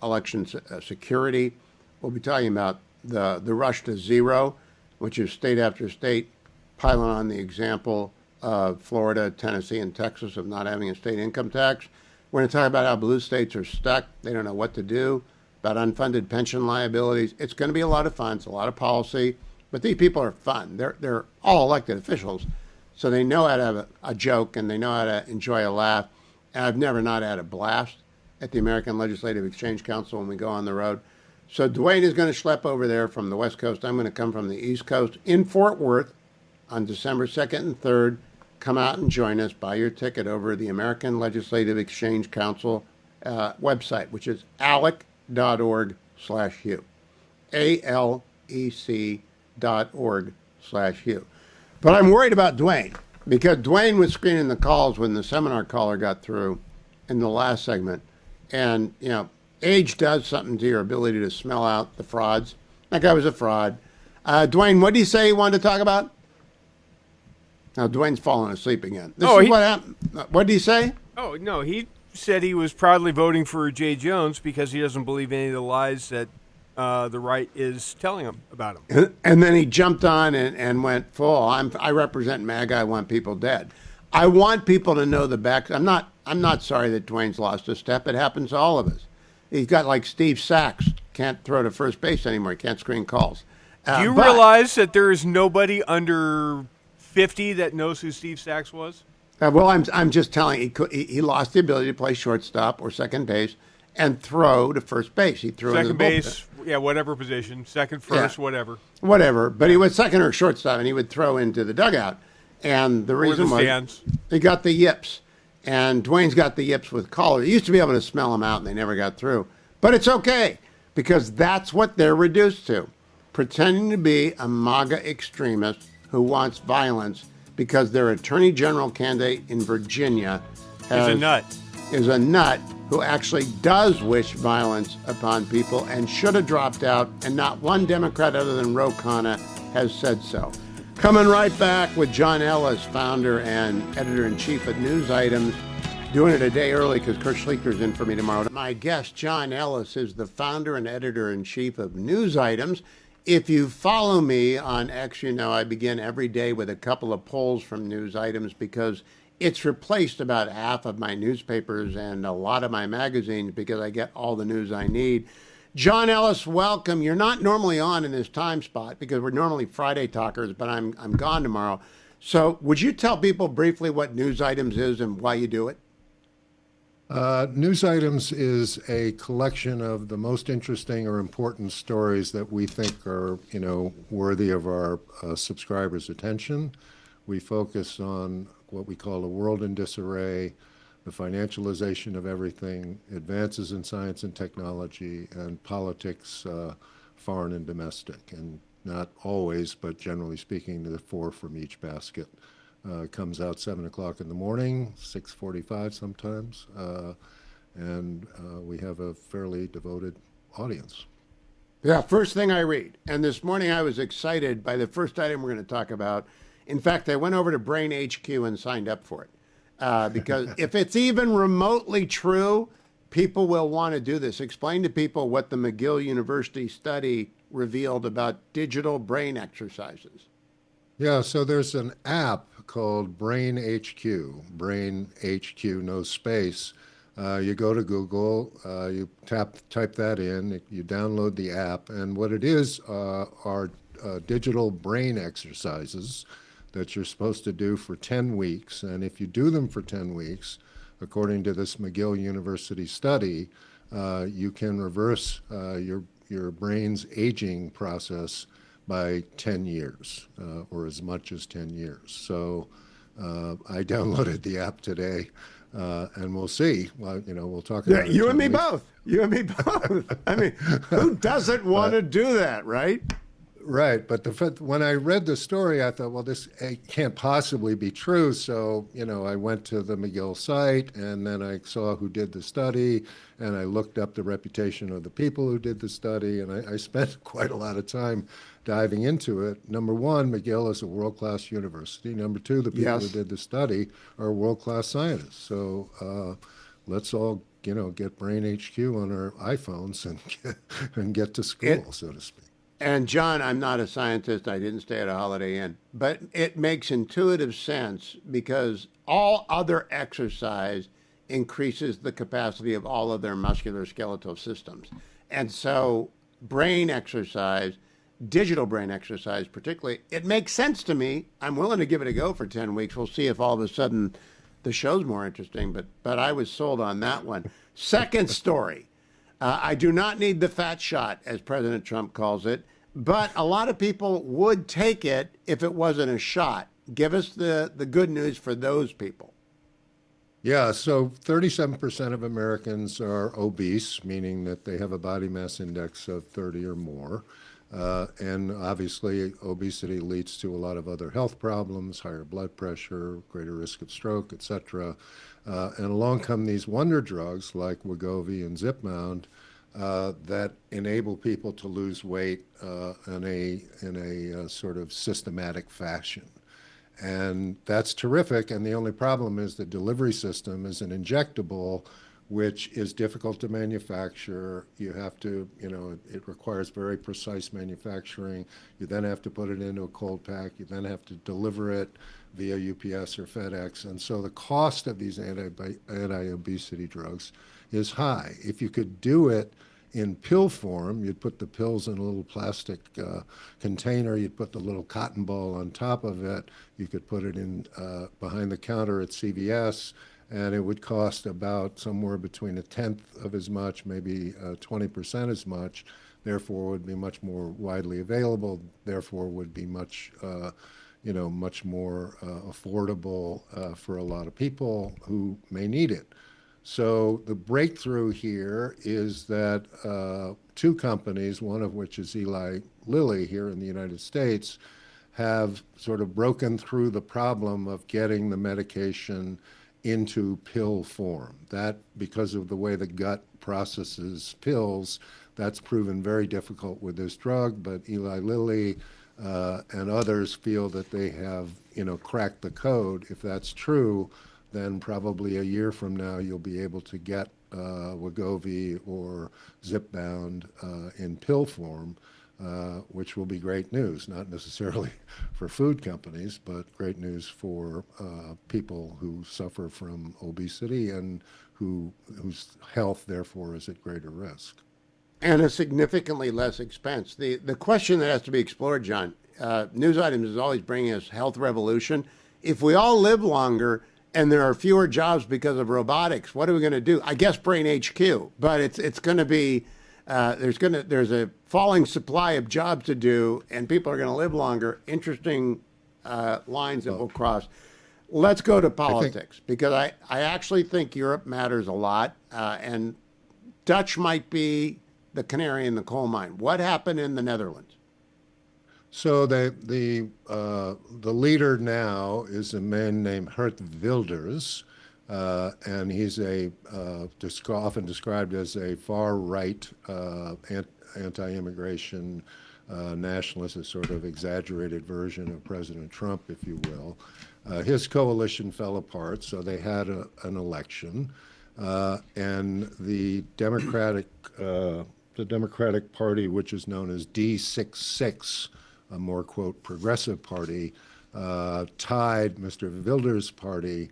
election security. We'll be talking about the rush to zero, which is state after state piling on the example of Florida, Tennessee, and Texas of not having a state income tax. We're going to talk about how blue states are stuck. They don't know what to do, about unfunded pension liabilities. It's going to be a lot of fun. It's a lot of policy. But these people are fun. They're all elected officials. So they know how to have a joke and they know how to enjoy a laugh. And I've never not had a blast at the American Legislative Exchange Council when we go on the road. So Dwayne is going to schlep over there from the West Coast. I'm going to come from the East Coast in Fort Worth on December 2nd and 3rd. Come out and join us. Buy your ticket over the American Legislative Exchange Council website, which is alec.org/Hugh. ALEC.org/Hugh. But I'm worried about Dwayne because Dwayne was screening the calls when the seminar caller got through in the last segment. And, you know, age does something to your ability to smell out the frauds. That guy was a fraud. Dwayne, what did he say he wanted to talk about? Now, Dwayne's falling asleep again. This is what happened. What did he say? Oh, no, he said he was proudly voting for Jay Jones because he doesn't believe any of the lies that the right is telling him about him. And then he jumped on and went full. I represent MAGA. I want people dead. I want people to know the back. I'm not sorry that Dwayne's lost a step. It happens to all of us. He's got like Steve Sachs. Can't throw to first base anymore. Can't screen calls. Do you realize that there is nobody under 50 that knows who Steve Sachs was? Well, I'm just telling you, he lost the ability to play shortstop or second base and throw to first base. He threw second into the base, yeah, whatever position, second, first, whatever. Whatever, but he was second or shortstop, and he would throw into the dugout. And the reason was he got the yips, and Dwayne's got the yips with callers. He used to be able to smell them out, and they never got through. But it's okay because that's what they're reduced to, pretending to be a MAGA extremist who wants violence because their attorney general candidate in Virginia He's a nut. is a nut who actually does wish violence upon people and should have dropped out, and not one Democrat other than Ro Khanna has said so. Coming right back with John Ellis, founder and editor-in-chief at News Items, doing it a day early because Kurt Schlichter's in for me tomorrow. My guest, John Ellis, is the founder and editor-in-chief of News Items. If you follow me on X, you know I begin every day with a couple of polls from News Items because it's replaced about half of my newspapers and a lot of my magazines because I get all the news I need. John Ellis, welcome. You're not normally on in this time spot because we're normally Friday talkers, but I'm gone tomorrow. So would you tell people briefly what News Items is and why you do it? News Items is a collection of the most interesting or important stories that we think are, worthy of our subscribers' attention. We focus on what we call a world in disarray, the financialization of everything, advances in science and technology, and politics, foreign and domestic. And not always, but generally speaking, the four from each basket. Comes out 7 o'clock in the morning, 6:45 sometimes, and we have a fairly devoted audience. Yeah, first thing I read. And this morning I was excited by the first item we're going to talk about. In fact, I went over to Brain HQ and signed up for it. Because if it's even remotely true, people will want to do this. Explain to people what the McGill University study revealed about digital brain exercises. Yeah, so there's an app called Brain HQ, no space. You go to Google, you type that in, you download the app, and what it is are digital brain exercises that you're supposed to do for 10 weeks. And if you do them for 10 weeks, according to this McGill University study, you can reverse your brain's aging process by 10 years, or as much as 10 years. So I downloaded the app today, and we'll see. Well, we'll talk about it. You and me both. You and me both. I mean, who doesn't want to do that, right? Right, but when I read the story, I thought, well, this can't possibly be true. So, I went to the McGill site, and then I saw who did the study, and I looked up the reputation of the people who did the study, and I spent quite a lot of time diving into it. Number one, McGill is a world-class university. Number two, the people who did the study are world-class scientists. So let's all, get Brain HQ on our iPhones and get to school, so to speak. And John, I'm not a scientist. I didn't stay at a Holiday Inn. But it makes intuitive sense because all other exercise increases the capacity of all of their musculoskeletal systems. And so brain exercise, digital brain exercise particularly, it makes sense to me. I'm willing to give it a go for 10 weeks. We'll see if all of a sudden the show's more interesting. But I was sold on that one. Second story. I do not need the fat shot, as President Trump calls it, but a lot of people would take it if it wasn't a shot. Give us the good news for those people. Yeah, so 37% of Americans are obese, meaning that they have a body mass index of 30 or more. And obviously, obesity leads to a lot of other health problems, higher blood pressure, greater risk of stroke, et and along come these wonder drugs like Wegovy and Zepbound that enable people to lose weight in a sort of systematic fashion. And that's terrific. And the only problem is the delivery system is an injectable, which is difficult to manufacture. You have to, it requires very precise manufacturing. You then have to put it into a cold pack. You then have to deliver it via UPS or FedEx. And so the cost of these anti-obesity drugs is high. If you could do it in pill form, you'd put the pills in a little plastic container, you'd put the little cotton ball on top of it, you could put it in behind the counter at CVS, and it would cost about somewhere between a tenth of as much, maybe 20% as much, therefore would be much more widely available, therefore would be much much more affordable for a lot of people who may need it. So the breakthrough here is that two companies, one of which is Eli Lilly here in the United States, have sort of broken through the problem of getting the medication into pill form. That, because of the way the gut processes pills, that's proven very difficult with this drug, but Eli Lilly and others feel that they have, cracked the code. If that's true, then probably a year from now you'll be able to get Wegovy or Zipbound in pill form, which will be great news, not necessarily for food companies, but great news for people who suffer from obesity and whose health, therefore, is at greater risk. And a significantly less expense. The question that has to be explored, John, News Items is always bringing us health revolution. If we all live longer and there are fewer jobs because of robotics, what are we going to do? I guess Brain HQ, but it's going to be there's a falling supply of jobs to do, and people are going to live longer. Interesting lines that we'll cross. Let's go to politics, because I actually think Europe matters a lot, and Dutch might be the canary in the coal mine. What happened in the Netherlands? So the leader now is a man named Geert Wilders, and he's often described as a far-right anti-immigration nationalist, a sort of exaggerated version of President Trump, if you will. His coalition fell apart, so they had an election, and the Democratic Party, which is known as D66, a more, quote, progressive party, tied Mr. Wilders' party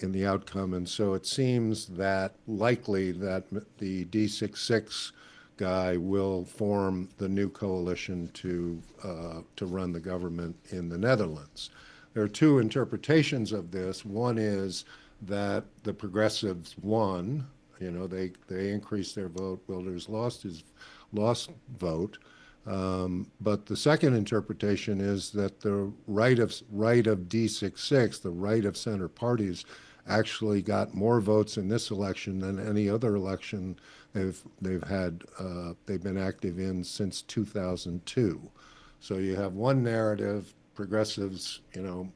in the outcome. And so it seems that likely that the D66 guy will form the new coalition to run the government in the Netherlands. There are two interpretations of this. One is that the progressives won. They increased their vote. Wilders lost his vote. But the second interpretation is that the right of D66, the right of center parties, actually got more votes in this election than any other election they've been active in since 2002. So you have one narrative: progressives,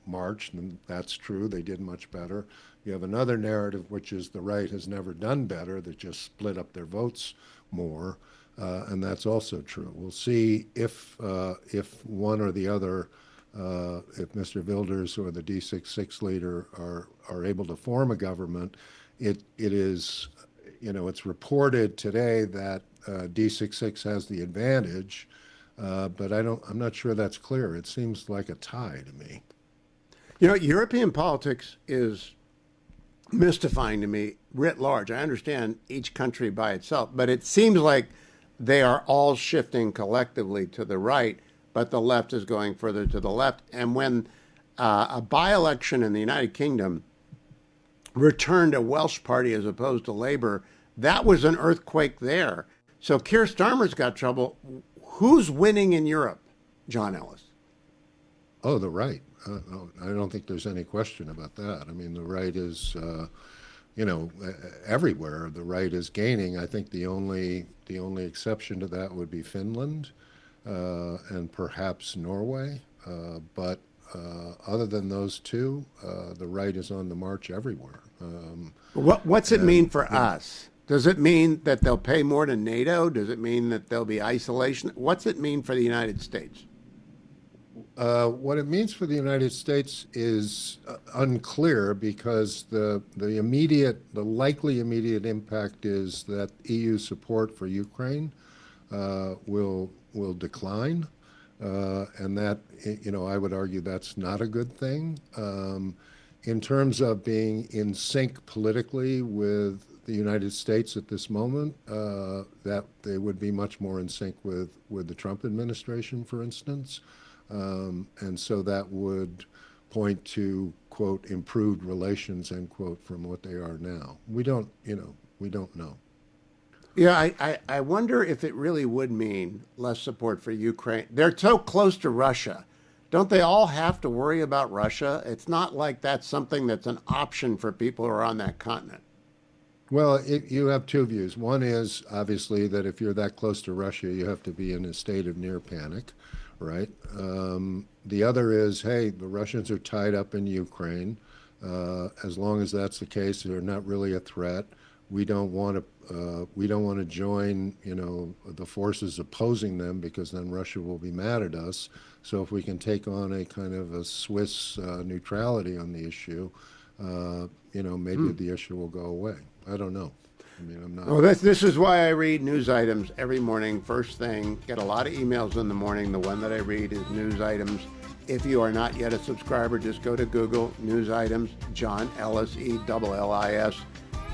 marched, and that's true. They did much better. You have another narrative, which is the right has never done better. They just split up their votes more. And that's also true. We'll see if one or the other, if Mr. Wilders or the D66 leader are able to form a government. It is, it's reported today that D66 has the advantage, but I'm not sure that's clear. It seems like a tie to me. European politics is mystifying to me writ large. I understand each country by itself, but it seems like they are all shifting collectively to the right, but the left is going further to the left. And when a by-election in the United Kingdom returned a Welsh party as opposed to Labour, that was an earthquake there. So Keir Starmer's got trouble. Who's winning in Europe, John Ellis? Oh, the right. I don't think there's any question about that. I mean, the right is, everywhere. The right is gaining. I think the only exception to that would be Finland and perhaps Norway. But other than those two, the right is on the march everywhere. What's it mean for us? Does it mean that they'll pay more to NATO? Does it mean that there'll be isolation? What's it mean for the United States? What it means for the United States is unclear, because the likely immediate impact is that EU support for Ukraine will decline, and that, I would argue that's not a good thing. In terms of being in sync politically with the United States at this moment, that they would be much more in sync with the Trump administration, for instance. And so that would point to, quote, improved relations, end quote, from what they are now. We don't know. Yeah, I wonder if it really would mean less support for Ukraine. They're so close to Russia. Don't they all have to worry about Russia? It's not like that's something that's an option for people who are on that continent. Well, you have two views. One is obviously that if you're that close to Russia, you have to be in a state of near panic, right? The other is, hey, the Russians are tied up in Ukraine. As long as that's the case, they're not really a threat. We don't want to join, the forces opposing them because then Russia will be mad at us. So if we can take on a kind of a Swiss neutrality on the issue, maybe the issue will go away. I don't know. I mean, I'm not. Well, this is why I read news items every morning, first thing. Get a lot of emails in the morning. The one that I read is news items. If you are not yet a subscriber, just go to Google, news items, John Ellis, Ellis,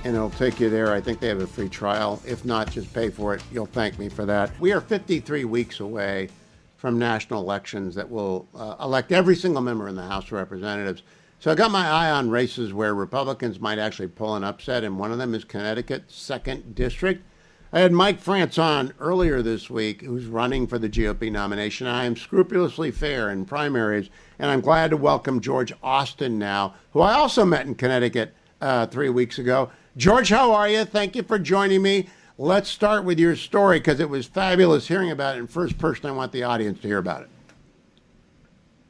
and it'll take you there. I think they have a free trial. If not, just pay for it. You'll thank me for that. We are 53 weeks away from national elections that will elect every single member in the House of Representatives. So I got my eye on races where Republicans might actually pull an upset, and one of them is Connecticut's 2nd District. I had Mike France on earlier this week, who's running for the GOP nomination. I am scrupulously fair in primaries, and I'm glad to welcome George Austin now, who I also met in Connecticut 3 weeks ago. George, how are you? Thank you for joining me. Let's start with your story because it was fabulous hearing about it in first person. I want the audience to hear about it.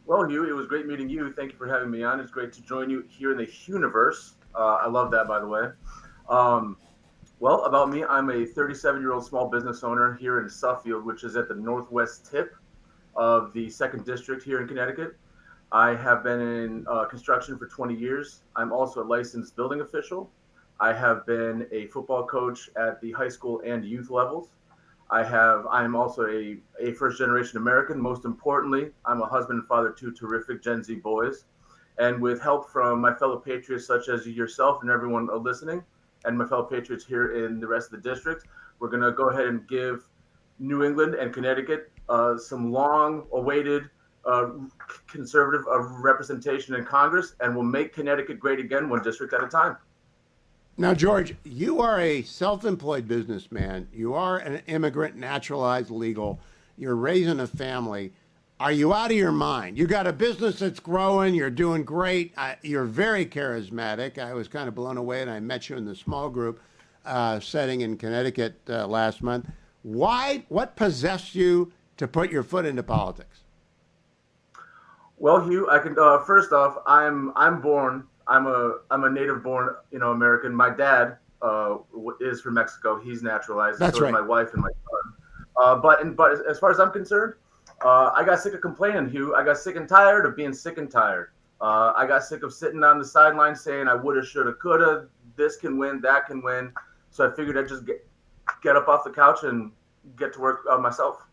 Well, Hugh, it was great meeting you. Thank you for having me on. It's great to join you here in the Hugh-niverse. I love that, by the way. Well, about me, I'm a 37-year-old small business owner here in Suffield, which is at the northwest tip of the 2nd District here in Connecticut. I have been in construction for 20 years. I'm also a licensed building official. I have been a football coach at the high school and youth levels. I'm also a first-generation American. Most importantly, I'm a husband and father to terrific Gen Z boys. And with help from my fellow patriots such as yourself and everyone listening, and my fellow patriots here in the rest of the district, we're going to go ahead and give New England and Connecticut some long-awaited conservative representation in Congress, and we'll make Connecticut great again, one district at a time. Now, George, you are a self-employed businessman. You are an immigrant, naturalized legal. You're raising a family. Are you out of your mind? You got a business that's growing. You're doing great. You're very charismatic. I was kind of blown away, and I met you in the small group setting in Connecticut last month. What possessed you to put your foot into politics? Well, Hugh, I can first off, I'm a native born, American. My dad is from Mexico. He's naturalized. That's so right. Is my wife and my son. But as far as I'm concerned, I got sick of complaining, Hugh. I got sick and tired of being sick and tired. I got sick of sitting on the sideline saying I woulda, shoulda, coulda. This can win, that can win. So I figured I'd just get up off the couch and get to work myself.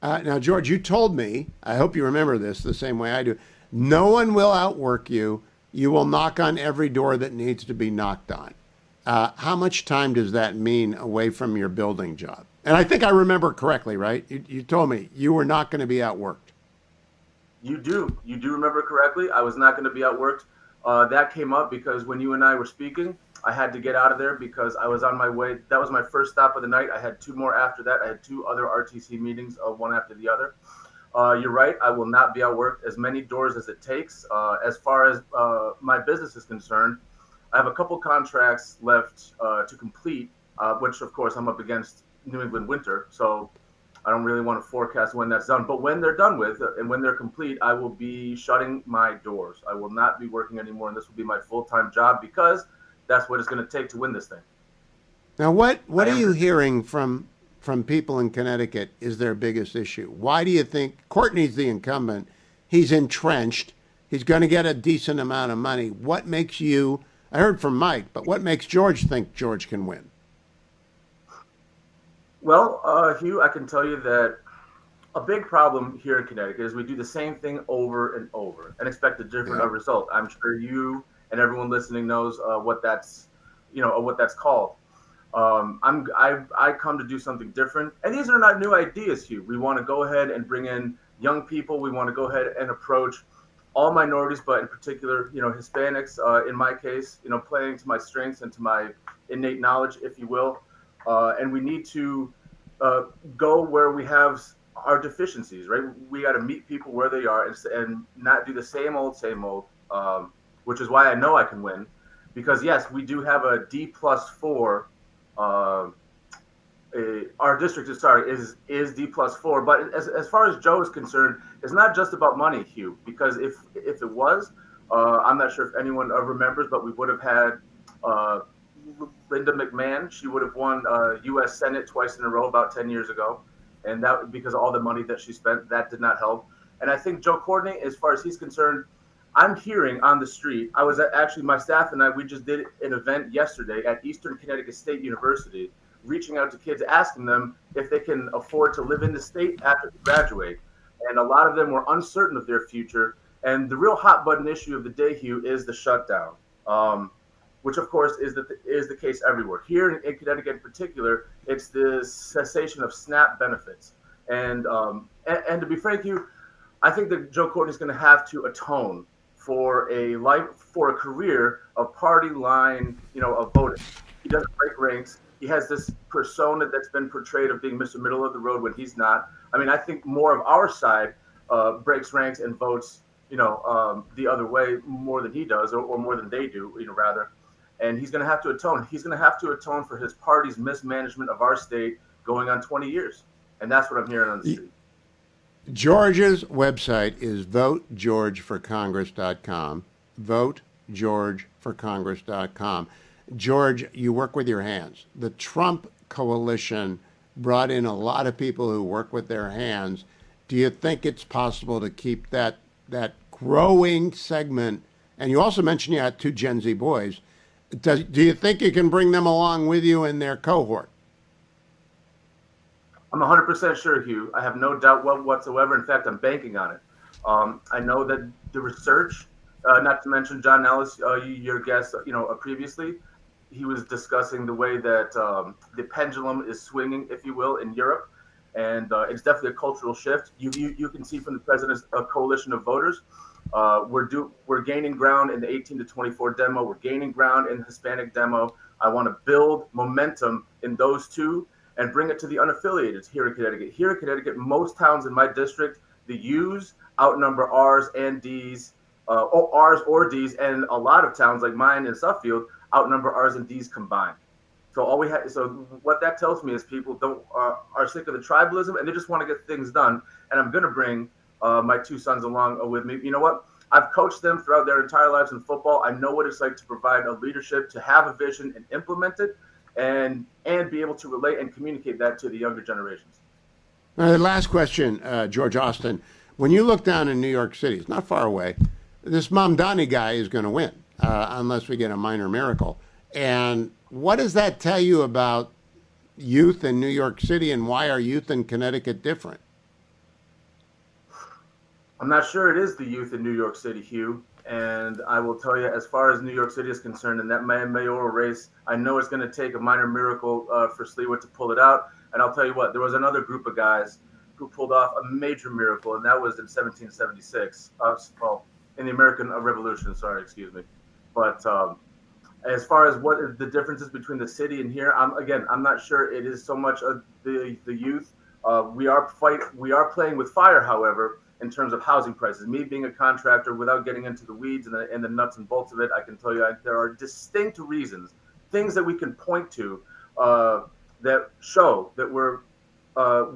Now, George, you told me, I hope you remember this the same way I do, no one will outwork you. You will knock on every door that needs to be knocked on. How much time does that mean away from your building job? And I think I remember correctly, right? You told me you were not going to be outworked. You do remember correctly. I was not going to be outworked. That came up because when you and I were speaking, I had to get out of there because I was on my way. That was my first stop of the night. I had two more after that. I had two other RTC meetings, one after the other. You're right. I will not be outworked as many doors as it takes. As far as my business is concerned, I have a couple contracts left to complete, which of course I'm up against New England winter. So I don't really want to forecast when that's done. But when they're done with and when they're complete, I will be shutting my doors. I will not be working anymore. And this will be my full-time job because that's what it's going to take to win this thing. Now, what are you hearing from people in Connecticut is their biggest issue? Why do you think Courtney's the incumbent? He's entrenched. He's going to get a decent amount of money. What makes you, I heard from Mike, but what makes George think George can win? Well, Hugh, I can tell you that a big problem here in Connecticut is we do the same thing over and over and expect a different result. I'm sure you and everyone listening knows what that's called. I come to do something different, and these are not new ideas, Hugh. We want to go ahead and bring in young people. We want to go ahead and approach all minorities, but in particular, Hispanics. In my case, playing to my strengths and to my innate knowledge, if you will. And we need to go where we have our deficiencies, right? We got to meet people where they are and not do the same old, which is why I know I can win, because yes, we do have a D+4. Our district is D+4, but as far as Joe is concerned, it's not just about money, Hugh. Because if it was, I'm not sure if anyone remembers, but we would have had Linda McMahon. She would have won U.S. Senate twice in a row about 10 years ago, and that because of all the money that she spent, that did not help. And I think Joe Courtney, as far as he's concerned, I'm hearing on the street. I was actually, my staff and I, we just did an event yesterday at Eastern Connecticut State University, reaching out to kids, asking them if they can afford to live in the state after they graduate. And a lot of them were uncertain of their future. And the real hot button issue of the day, Hugh, is the shutdown, which of course is the case everywhere. Here in Connecticut in particular, it's the cessation of SNAP benefits. And to be frank, Hugh, I think that Joe Courtney is going to have to atone for a career of party line, of voting. He doesn't break ranks. He has this persona that's been portrayed of being Mr. Middle of the Road when he's not. I mean, I think more of our side breaks ranks and votes, the other way more than he does, or more than they do, rather. And he's going to have to atone. He's going to have to atone for his party's mismanagement of our state going on 20 years. And that's what I'm hearing on the street. George's website is votegeorgeforcongress.com. Votegeorgeforcongress.com. George, you work with your hands. The Trump coalition brought in a lot of people who work with their hands. Do you think it's possible to keep that growing segment? And you also mentioned you had 2 Gen Z boys. Do you think you can bring them along with you in their cohort? I'm 100% sure, Hugh. I have no doubt whatsoever. In fact, I'm banking on it. I know that the research, not to mention John Ellis, your guest, previously, he was discussing the way that the pendulum is swinging, if you will, in Europe, and it's definitely a cultural shift. You can see from the president's coalition of voters, we're gaining ground in the 18 to 24 demo. We're gaining ground in the Hispanic demo. I want to build momentum in those two and bring it to the unaffiliated here in Connecticut. Here in Connecticut, most towns in my district, the U's outnumber R's and D's, R's or D's, and a lot of towns like mine in Suffield outnumber R's and D's combined. So what that tells me is people are sick of the tribalism and they just want to get things done. And I'm going to bring my 2 sons along with me. You know what? I've coached them throughout their entire lives in football. I know what it's like to provide a leadership, to have a vision and implement it, and be able to relate and communicate that to the younger generations. Last question, George Austin. When you look down in New York City, it's not far away, this Mamdani guy is going to win unless we get a minor miracle. And what does that tell you about youth in New York City, and why are youth in Connecticut different? I'm not sure it is the youth in New York City, Hugh. And I will tell you, as far as New York City is concerned, in that mayoral race, I know it's going to take a minor miracle for Sleewood to pull it out. And I'll tell you what, there was another group of guys who pulled off a major miracle, and that was in 1776. In the American Revolution, excuse me. But as far as what the differences between the city and here, I'm not sure it is so much of the youth. We are playing with fire, however, in terms of housing prices. Me being a contractor, without getting into the weeds and the nuts and bolts of it, I can tell you there are distinct reasons, things that we can point to that show that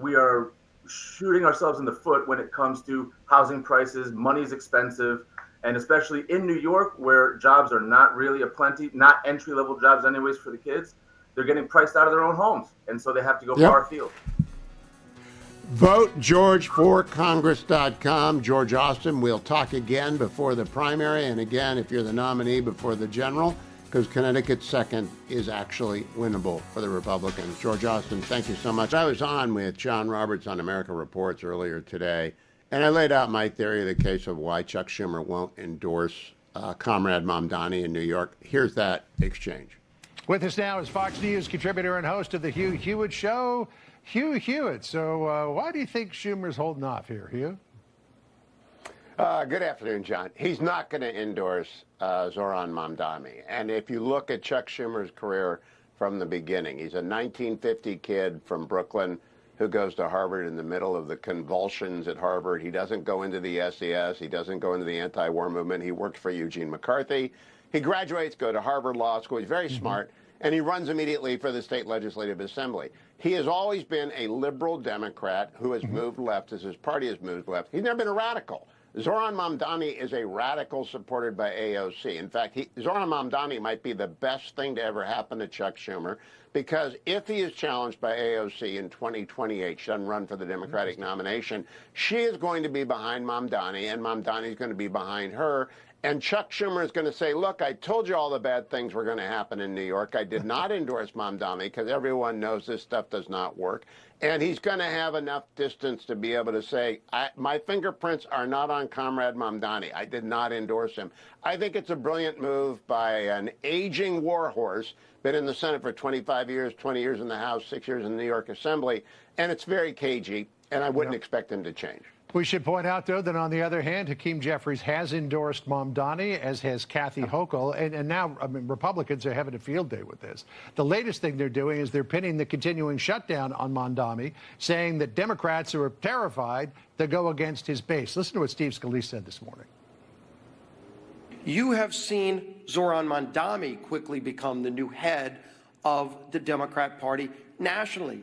we are shooting ourselves in the foot when it comes to housing prices. Money is expensive, and especially in New York, where jobs are not really aplenty, not entry-level jobs anyways for the kids. They're getting priced out of their own homes, and so they have to go far afield. VoteGeorgeForCongress.com. George Austin, we'll talk again before the primary, and again, if you're the nominee, before the general, because Connecticut's second is actually winnable for the Republicans. George Austin, thank you so much. I was on with John Roberts on America Reports earlier today, and I laid out my theory of the case of why Chuck Schumer won't endorse Comrade Mamdani in New York. Here's that exchange. With us now is Fox News contributor and host of the Hugh Hewitt Show, Hugh Hewitt. So why do you think Schumer's holding off here, Hugh? Good afternoon, John. He's not going to endorse Zoran Mamdani. And if you look at Chuck Schumer's career from the beginning, he's a 1950 kid from Brooklyn who goes to Harvard in the middle of the convulsions at Harvard. He doesn't go into the SES. He doesn't go into the anti-war movement. He worked for Eugene McCarthy. He graduates, go to Harvard Law School. He's very smart, and he runs immediately for the state legislative assembly. He has always been a liberal Democrat who has moved left as his party has moved left. He's never been a radical. Zoran Mamdani is a radical supported by AOC. In fact, Zoran Mamdani might be the best thing to ever happen to Chuck Schumer, because if he is challenged by AOC in 2028, she doesn't run for the Democratic nomination, she is going to be behind Mamdani, and Mamdani is going to be behind her. And Chuck Schumer is going to say, look, I told you all the bad things were going to happen in New York. I did not endorse Mamdani because everyone knows this stuff does not work. And he's going to have enough distance to be able to say, my fingerprints are not on Comrade Mamdani. I did not endorse him. I think it's a brilliant move by an aging warhorse, been in the Senate for 25 years, 20 years in the House, 6 years in the New York Assembly. And it's very cagey, and I wouldn't expect him to change. We should point out, though, that on the other hand, Hakeem Jeffries has endorsed Mamdani, as has Kathy Hochul, and now, I mean, Republicans are having a field day with this. The latest thing they're doing is they're pinning the continuing shutdown on Mamdani, saying that Democrats are terrified to go against his base. Listen to what Steve Scalise said this morning. You have seen Zoran Mamdani quickly become the new head of the Democrat Party nationally,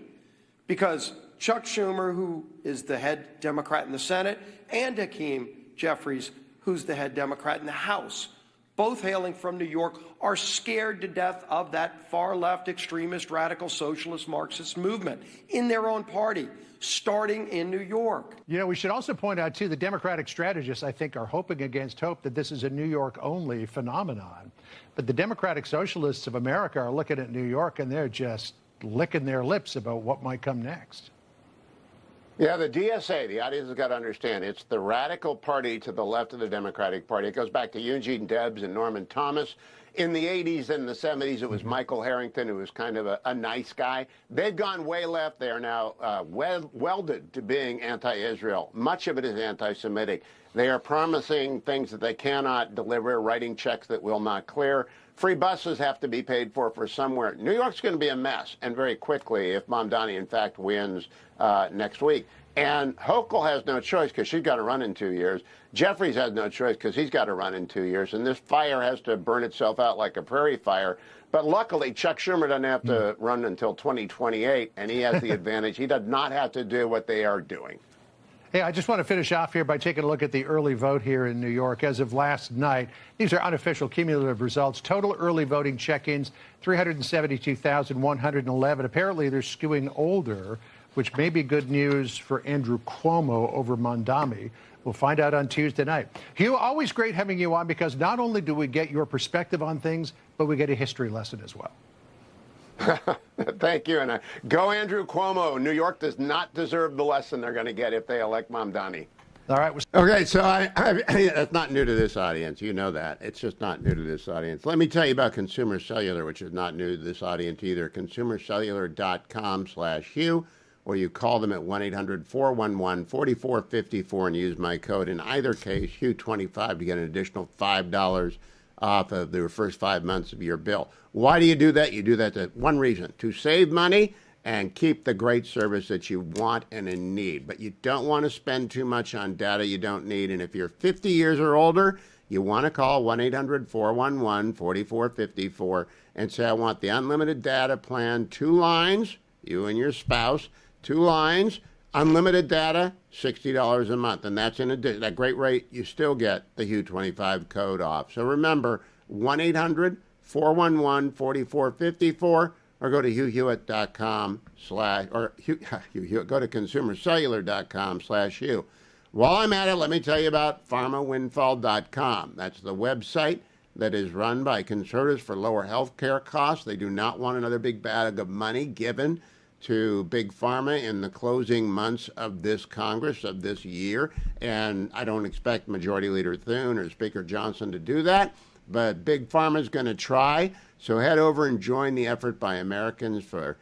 because Chuck Schumer, who is the head Democrat in the Senate, and Hakeem Jeffries, who's the head Democrat in the House, both hailing from New York, are scared to death of that far-left extremist, radical, socialist, Marxist movement in their own party, starting in New York. You know, we should also point out, too, the Democratic strategists, I think, are hoping against hope that this is a New York-only phenomenon. But the Democratic Socialists of America are looking at New York, and they're just licking their lips about what might come next. Yeah, the DSA, the audience has got to understand, it's the radical party to the left of the Democratic Party. It goes back to Eugene Debs and Norman Thomas. In the 80s and the 70s, it was Michael Harrington, who was kind of a nice guy. They've gone way left. They are now welded to being anti-Israel. Much of it is anti-Semitic. They are promising things that they cannot deliver, writing checks that will not clear. Free buses have to be paid for somewhere. New York's going to be a mess, and very quickly, if Mamdani, in fact, wins next week. And Hochul has no choice because she's got to run in 2 years. Jeffries has no choice because he's got to run in 2 years. And this fire has to burn itself out like a prairie fire. But luckily, Chuck Schumer doesn't have to run until 2028, and he has the advantage. He does not have to do what they are doing. Hey, I just want to finish off here by taking a look at the early vote here in New York. As of last night, these are unofficial cumulative results. Total early voting check-ins, 372,111. Apparently, they're skewing older, which may be good news for Andrew Cuomo over Mamdani. We'll find out on Tuesday night. Hugh, always great having you on, because not only do we get your perspective on things, but we get a history lesson as well. Thank you. And go Andrew Cuomo. New York does not deserve the lesson they're going to get if they elect Mamdani. All right. Okay, so that's not new to this audience. You know that. It's just not new to this audience. Let me tell you about Consumer Cellular, which is not new to this audience either. ConsumerCellular.com/Hugh, or you call them at 1-800-411-4454 and use my code. In either case, Hugh25, to get an additional $5 off of the first 5 months of your bill. Why do you do that? You do that for one reason: to save money and keep the great service that you want and in need. But you don't want to spend too much on data you don't need. And if you're 50 years or older, you want to call 1-800-411-4454 and say, I want the unlimited data plan, 2 lines, you and your spouse, 2 lines, unlimited data, $60 a month. And that's in addition, that great rate, you still get the Hugh25 code off. So remember, 1-800-411-4454, or go to HughHewitt.com or go to ConsumerCellular.com/Hugh. While I'm at it, let me tell you about PharmaWindfall.com. That's the website that is run by conservatives for lower health care costs. They do not want another big bag of money given to Big Pharma in the closing months of this Congress, of this year. And I don't expect Majority Leader Thune or Speaker Johnson to do that, but Big Pharma is going to try. So head over and join the effort by Americans for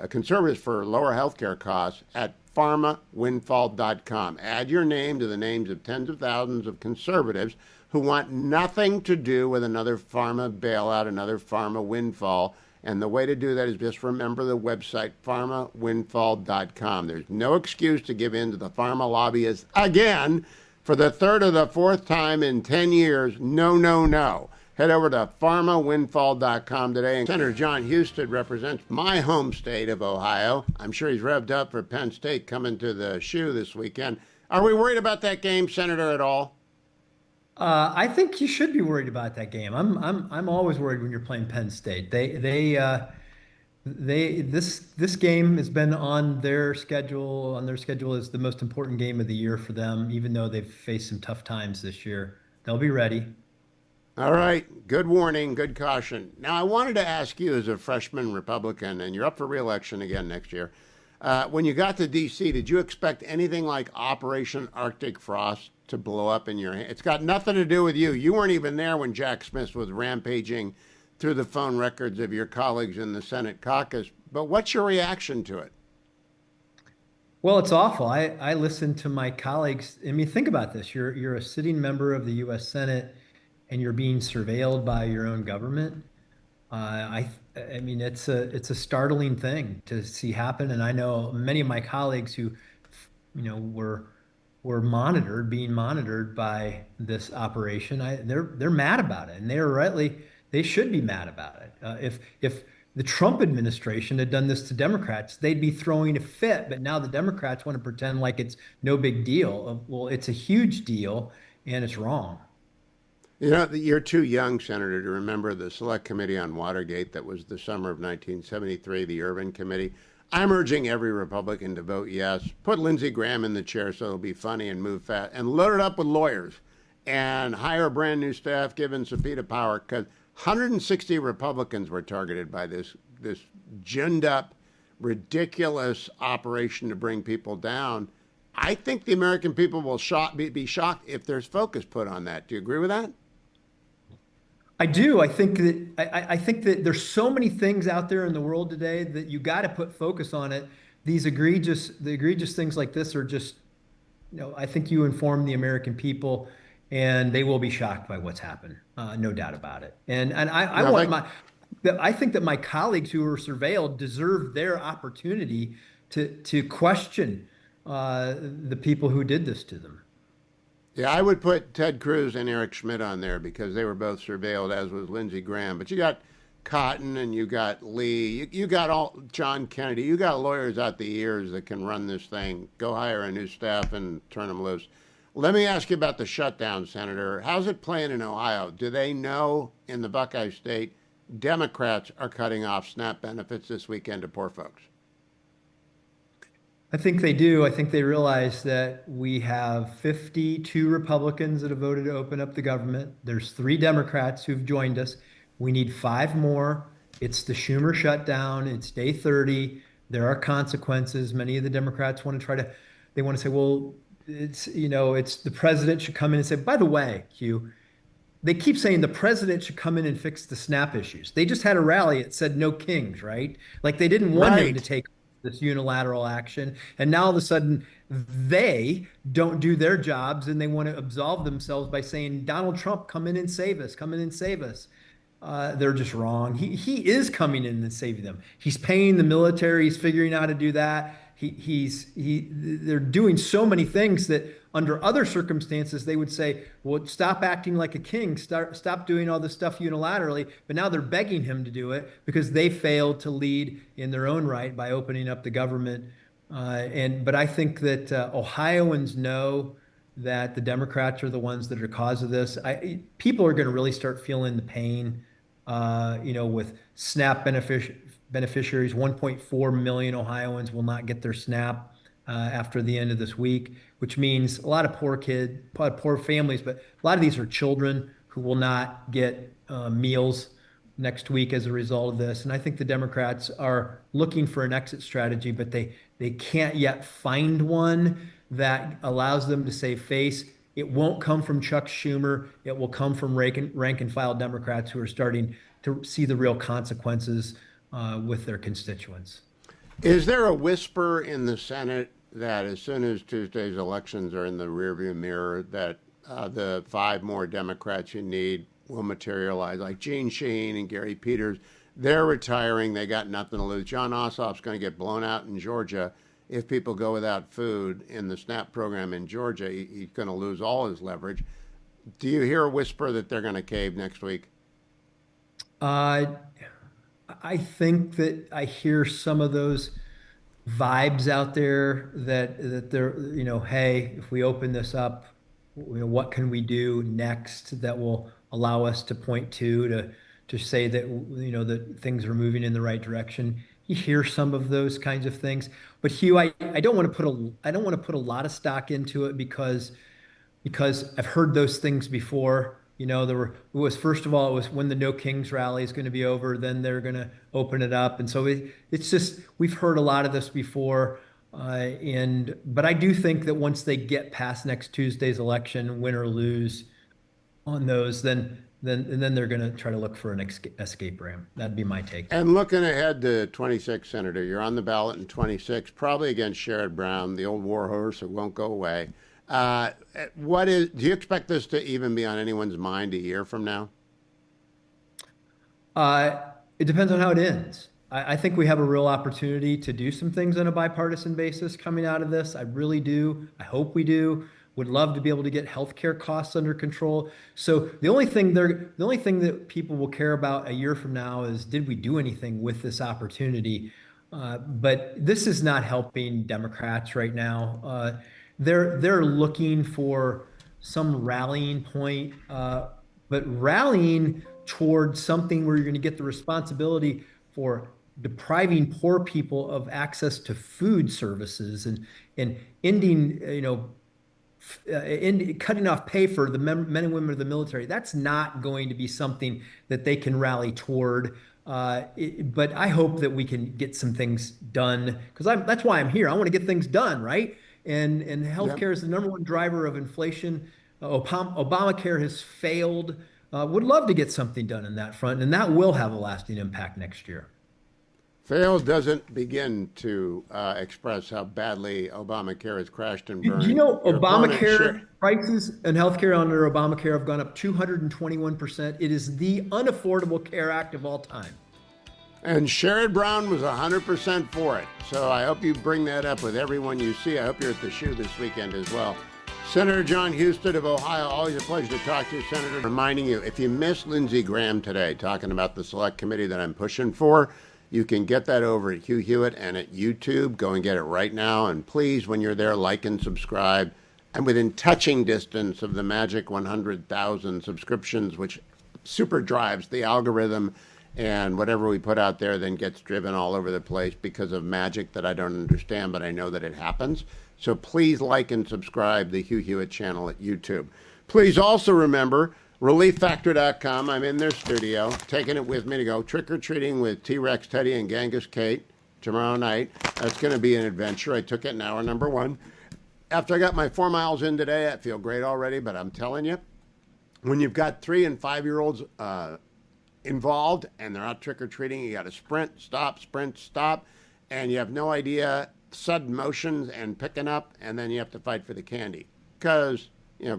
conservatives for lower health care costs at PharmaWindfall.com. Add your name to the names of tens of thousands of conservatives who want nothing to do with another pharma bailout, another pharma windfall. And the way to do that is just remember the website, PharmaWindfall.com. There's no excuse to give in to the pharma lobbyists again for the third or the fourth time in 10 years. No, no, no. Head over to pharmawindfall.com today. And Senator John Husted represents my home state of Ohio. I'm sure he's revved up for Penn State coming to the shoe this weekend. Are we worried about that game, Senator, at all? I think you should be worried about that game. I'm always worried when you're playing Penn State. This game has been on their schedule. On their schedule is the most important game of the year for them, even though they've faced some tough times this year. They'll be ready. All right. Good warning, good caution. Now, I wanted to ask you as a freshman Republican, and you're up for re-election again next year. When you got to D.C., did you expect anything like Operation Arctic Frost to blow up in your hand? It's got nothing to do with you. You weren't even there when Jack Smith was rampaging through the phone records of your colleagues in the Senate caucus. But what's your reaction to it? Well, it's awful. I listen to my colleagues. I mean, think about this. You're a sitting member of the U.S. Senate, and you're being surveilled by your own government. I mean, it's a startling thing to see happen. And I know many of my colleagues who, were being monitored by this operation. They're mad about it, and they should be mad about it. If the Trump administration had done this to Democrats, they'd be throwing a fit. But now the Democrats want to pretend like it's no big deal. Well, it's a huge deal, and it's wrong. You know, you're too young, Senator, to remember the Select Committee on Watergate that was the summer of 1973, the Irvin Committee. I'm urging every Republican to vote yes. Put Lindsey Graham in the chair so it'll be funny and move fast, and load it up with lawyers and hire brand new staff, given subpoena power, because 160 Republicans were targeted by this ginned up, ridiculous operation to bring people down. I think the American people will be shocked if there's focus put on that. Do you agree with that? I do. I think that there's so many things out there in the world today that you got to put focus on it. The egregious things like this are just, I think you inform the American people, and they will be shocked by what's happened. No doubt about it. And I think that my colleagues who were surveilled deserve their opportunity to question the people who did this to them. Yeah, I would put Ted Cruz and Eric Schmidt on there because they were both surveilled, as was Lindsey Graham. But you got Cotton and you got Lee, you got all John Kennedy, you got lawyers out the ears that can run this thing. Go hire a new staff and turn them loose. Let me ask you about the shutdown, Senator. How's it playing in Ohio? Do they know in the Buckeye State Democrats are cutting off SNAP benefits this weekend to poor folks? I think they do. I think they realize that we have 52 Republicans that have voted to open up the government. There's 3 Democrats who've joined us. We need 5 more. It's the Schumer shutdown. It's day 30. There are consequences. Many of the Democrats want to say, well, it's the president should come in and say, by the way, Hugh, they keep saying the president should come in and fix the SNAP issues. They just had a rally that said no kings, right? Like they didn't want him to take this unilateral action. And now all of a sudden they don't do their jobs and they want to absolve themselves by saying, Donald Trump, come in and save us, come in and save us. They're just wrong. He is coming in and saving them. He's paying the military. He's figuring out how to do that. They're doing so many things that under other circumstances, they would say, well, stop acting like a king, stop doing all this stuff unilaterally. But now they're begging him to do it because they failed to lead in their own right by opening up the government. But I think that Ohioans know that the Democrats are the ones that are the cause of this. People are going to really start feeling the pain, with SNAP beneficiaries. 1.4 million Ohioans will not get their SNAP after the end of this week, which means a lot of poor families, but a lot of these are children who will not get meals next week as a result of this. And I think the Democrats are looking for an exit strategy, but they can't yet find one that allows them to save face. It won't come from Chuck Schumer. It will come from rank and file Democrats who are starting to see the real consequences with their constituents. Is there a whisper in the Senate that as soon as Tuesday's elections are in the rearview mirror, that the 5 more Democrats you need will materialize, like Gene Shaheen and Gary Peters? They're retiring. They got nothing to lose. John Ossoff's going to get blown out in Georgia. If people go without food in the SNAP program in Georgia, he's going to lose all his leverage. Do you hear a whisper that they're going to cave next week? Uh, I think that I hear some of those vibes out there that they're, hey, if we open this up, what can we do next that will allow us to point to say that that things are moving in the right direction. You hear some of those kinds of things, but Hugh, I don't want to put a lot of stock into it because I've heard those things before. It was first of all, it was when the No Kings rally is going to be over, then they're going to open it up. And so it's just, we've heard a lot of this before. But I do think that once they get past next Tuesday's election, win or lose on those, then they're going to try to look for an escape ramp. That'd be my take. And looking ahead to 26, Senator, you're on the ballot in 26, probably against Sherrod Brown, the old war horse that won't go away. Do you expect this to even be on anyone's mind a year from now? It depends on how it ends. I think we have a real opportunity to do some things on a bipartisan basis coming out of this. I really do. I hope we do. Would love to be able to get healthcare costs under control. So the only thing that people will care about a year from now is, did we do anything with this opportunity? But this is not helping Democrats right now. They're looking for some rallying point, but rallying towards something where you're going to get the responsibility for depriving poor people of access to food services and ending, cutting off pay for the men and women of the military. That's not going to be something that they can rally toward. But I hope that we can get some things done, because that's why I'm here. I want to get things done, right? And healthcare is the number one driver of inflation. Obamacare has failed. Would love to get something done in that front, and that will have a lasting impact next year. Failed doesn't begin to express how badly Obamacare has crashed and burned. Do you know Obamacare prices and healthcare under Obamacare have gone up 221%? It is the unaffordable care act of all time. And Sherrod Brown was 100% for it. So I hope you bring that up with everyone you see. I hope you're at the shoe this weekend as well. Senator John Husted of Ohio, always a pleasure to talk to you, Senator. Reminding you, if you missed Lindsey Graham today talking about the select committee that I'm pushing for, you can get that over at Hugh Hewitt and at YouTube. Go and get it right now. And please, when you're there, like and subscribe. And within touching distance of the magic 100,000 subscriptions, which super drives the algorithm, and whatever we put out there then gets driven all over the place because of magic that I don't understand, but I know that it happens. So please like and subscribe the Hugh Hewitt channel at YouTube. Please also remember ReliefFactor.com. I'm in their studio, taking it with me to go trick-or-treating with T-Rex Teddy and Genghis Kate tomorrow night. That's going to be an adventure. I took it in hour number 1. After I got my 4 miles in today, I feel great already, but I'm telling you, when you've got 3- and 5-year-olds involved and they're out trick-or-treating, you got to sprint, stop, and you have no idea, sudden motions and picking up, and then you have to fight for the candy because,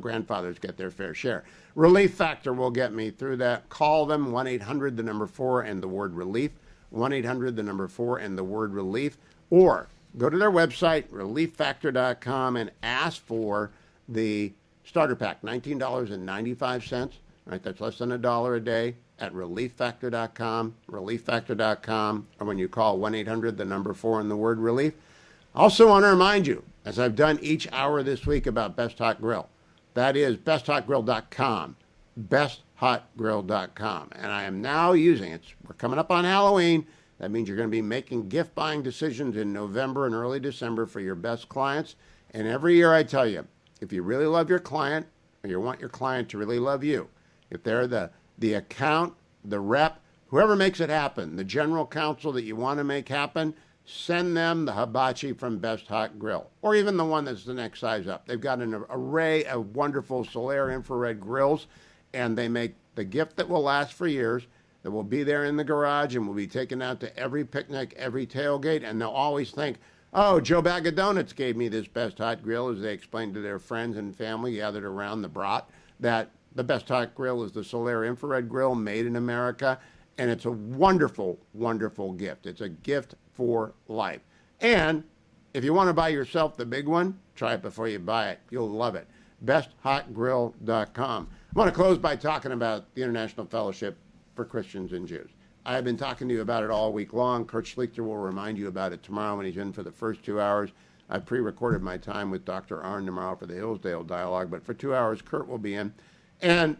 grandfathers get their fair share. Relief Factor will get me through that. Call them, 1-800, the number 4, and the word relief, 1-800, the number 4, and the word relief, or go to their website, ReliefFactor.com, and ask for the starter pack, $19.95, right? That's less than $1 a day at ReliefFactor.com, ReliefFactor.com, or when you call 1-800, the number 4, and the word relief. Also want to remind you, as I've done each hour this week, about Best Hot Grill. That is BestHotGrill.com, BestHotGrill.com. And I am now using it. We're coming up on Halloween. That means you're going to be making gift buying decisions in November and early December for your best clients. And every year I tell you, if you really love your client, or you want your client to really love you, if they're the account, the rep, whoever makes it happen, the general counsel that you want to make happen, send them the hibachi from Best Hot Grill, or even the one that's the next size up. They've got an array of wonderful Solaire infrared grills, and they make the gift that will last for years, that will be there in the garage and will be taken out to every picnic, every tailgate, and they'll always think, oh, Joe Bag of Donuts gave me this Best Hot Grill, as they explained to their friends and family gathered around the brat, that the Best Hot Grill is the Solaire infrared grill made in America, and it's a wonderful, wonderful gift. It's a gift for life. And if you want to buy yourself the big one, try it before you buy it. You'll love it. BestHotGrill.com. I want to close by talking about the International Fellowship for Christians and Jews. I have been talking to you about it all week long. Kurt Schlichter will remind you about it tomorrow when he's in for the first 2 hours. I pre-recorded my time with Dr. Arnn tomorrow for the Hillsdale dialogue, but for 2 hours, Kurt will be in. And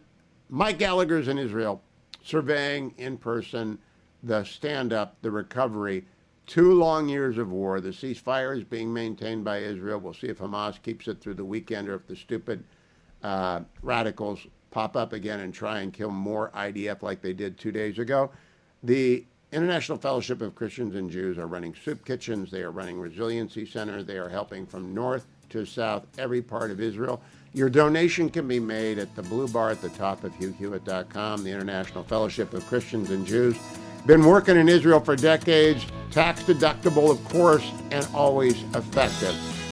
Mike Gallagher's in Israel, surveying in person the stand-up, the recovery. 2 long years of war. The ceasefire is being maintained by Israel. We'll see if Hamas keeps it through the weekend or if the stupid radicals pop up again and try and kill more IDF like they did 2 days ago. The International Fellowship of Christians and Jews are running soup kitchens. They are running resiliency centers. They are helping from north to south, every part of Israel. Your donation can be made at the blue bar at the top of HughHewitt.com, the International Fellowship of Christians and Jews. Been working in Israel for decades, tax deductible, of course, and always effective.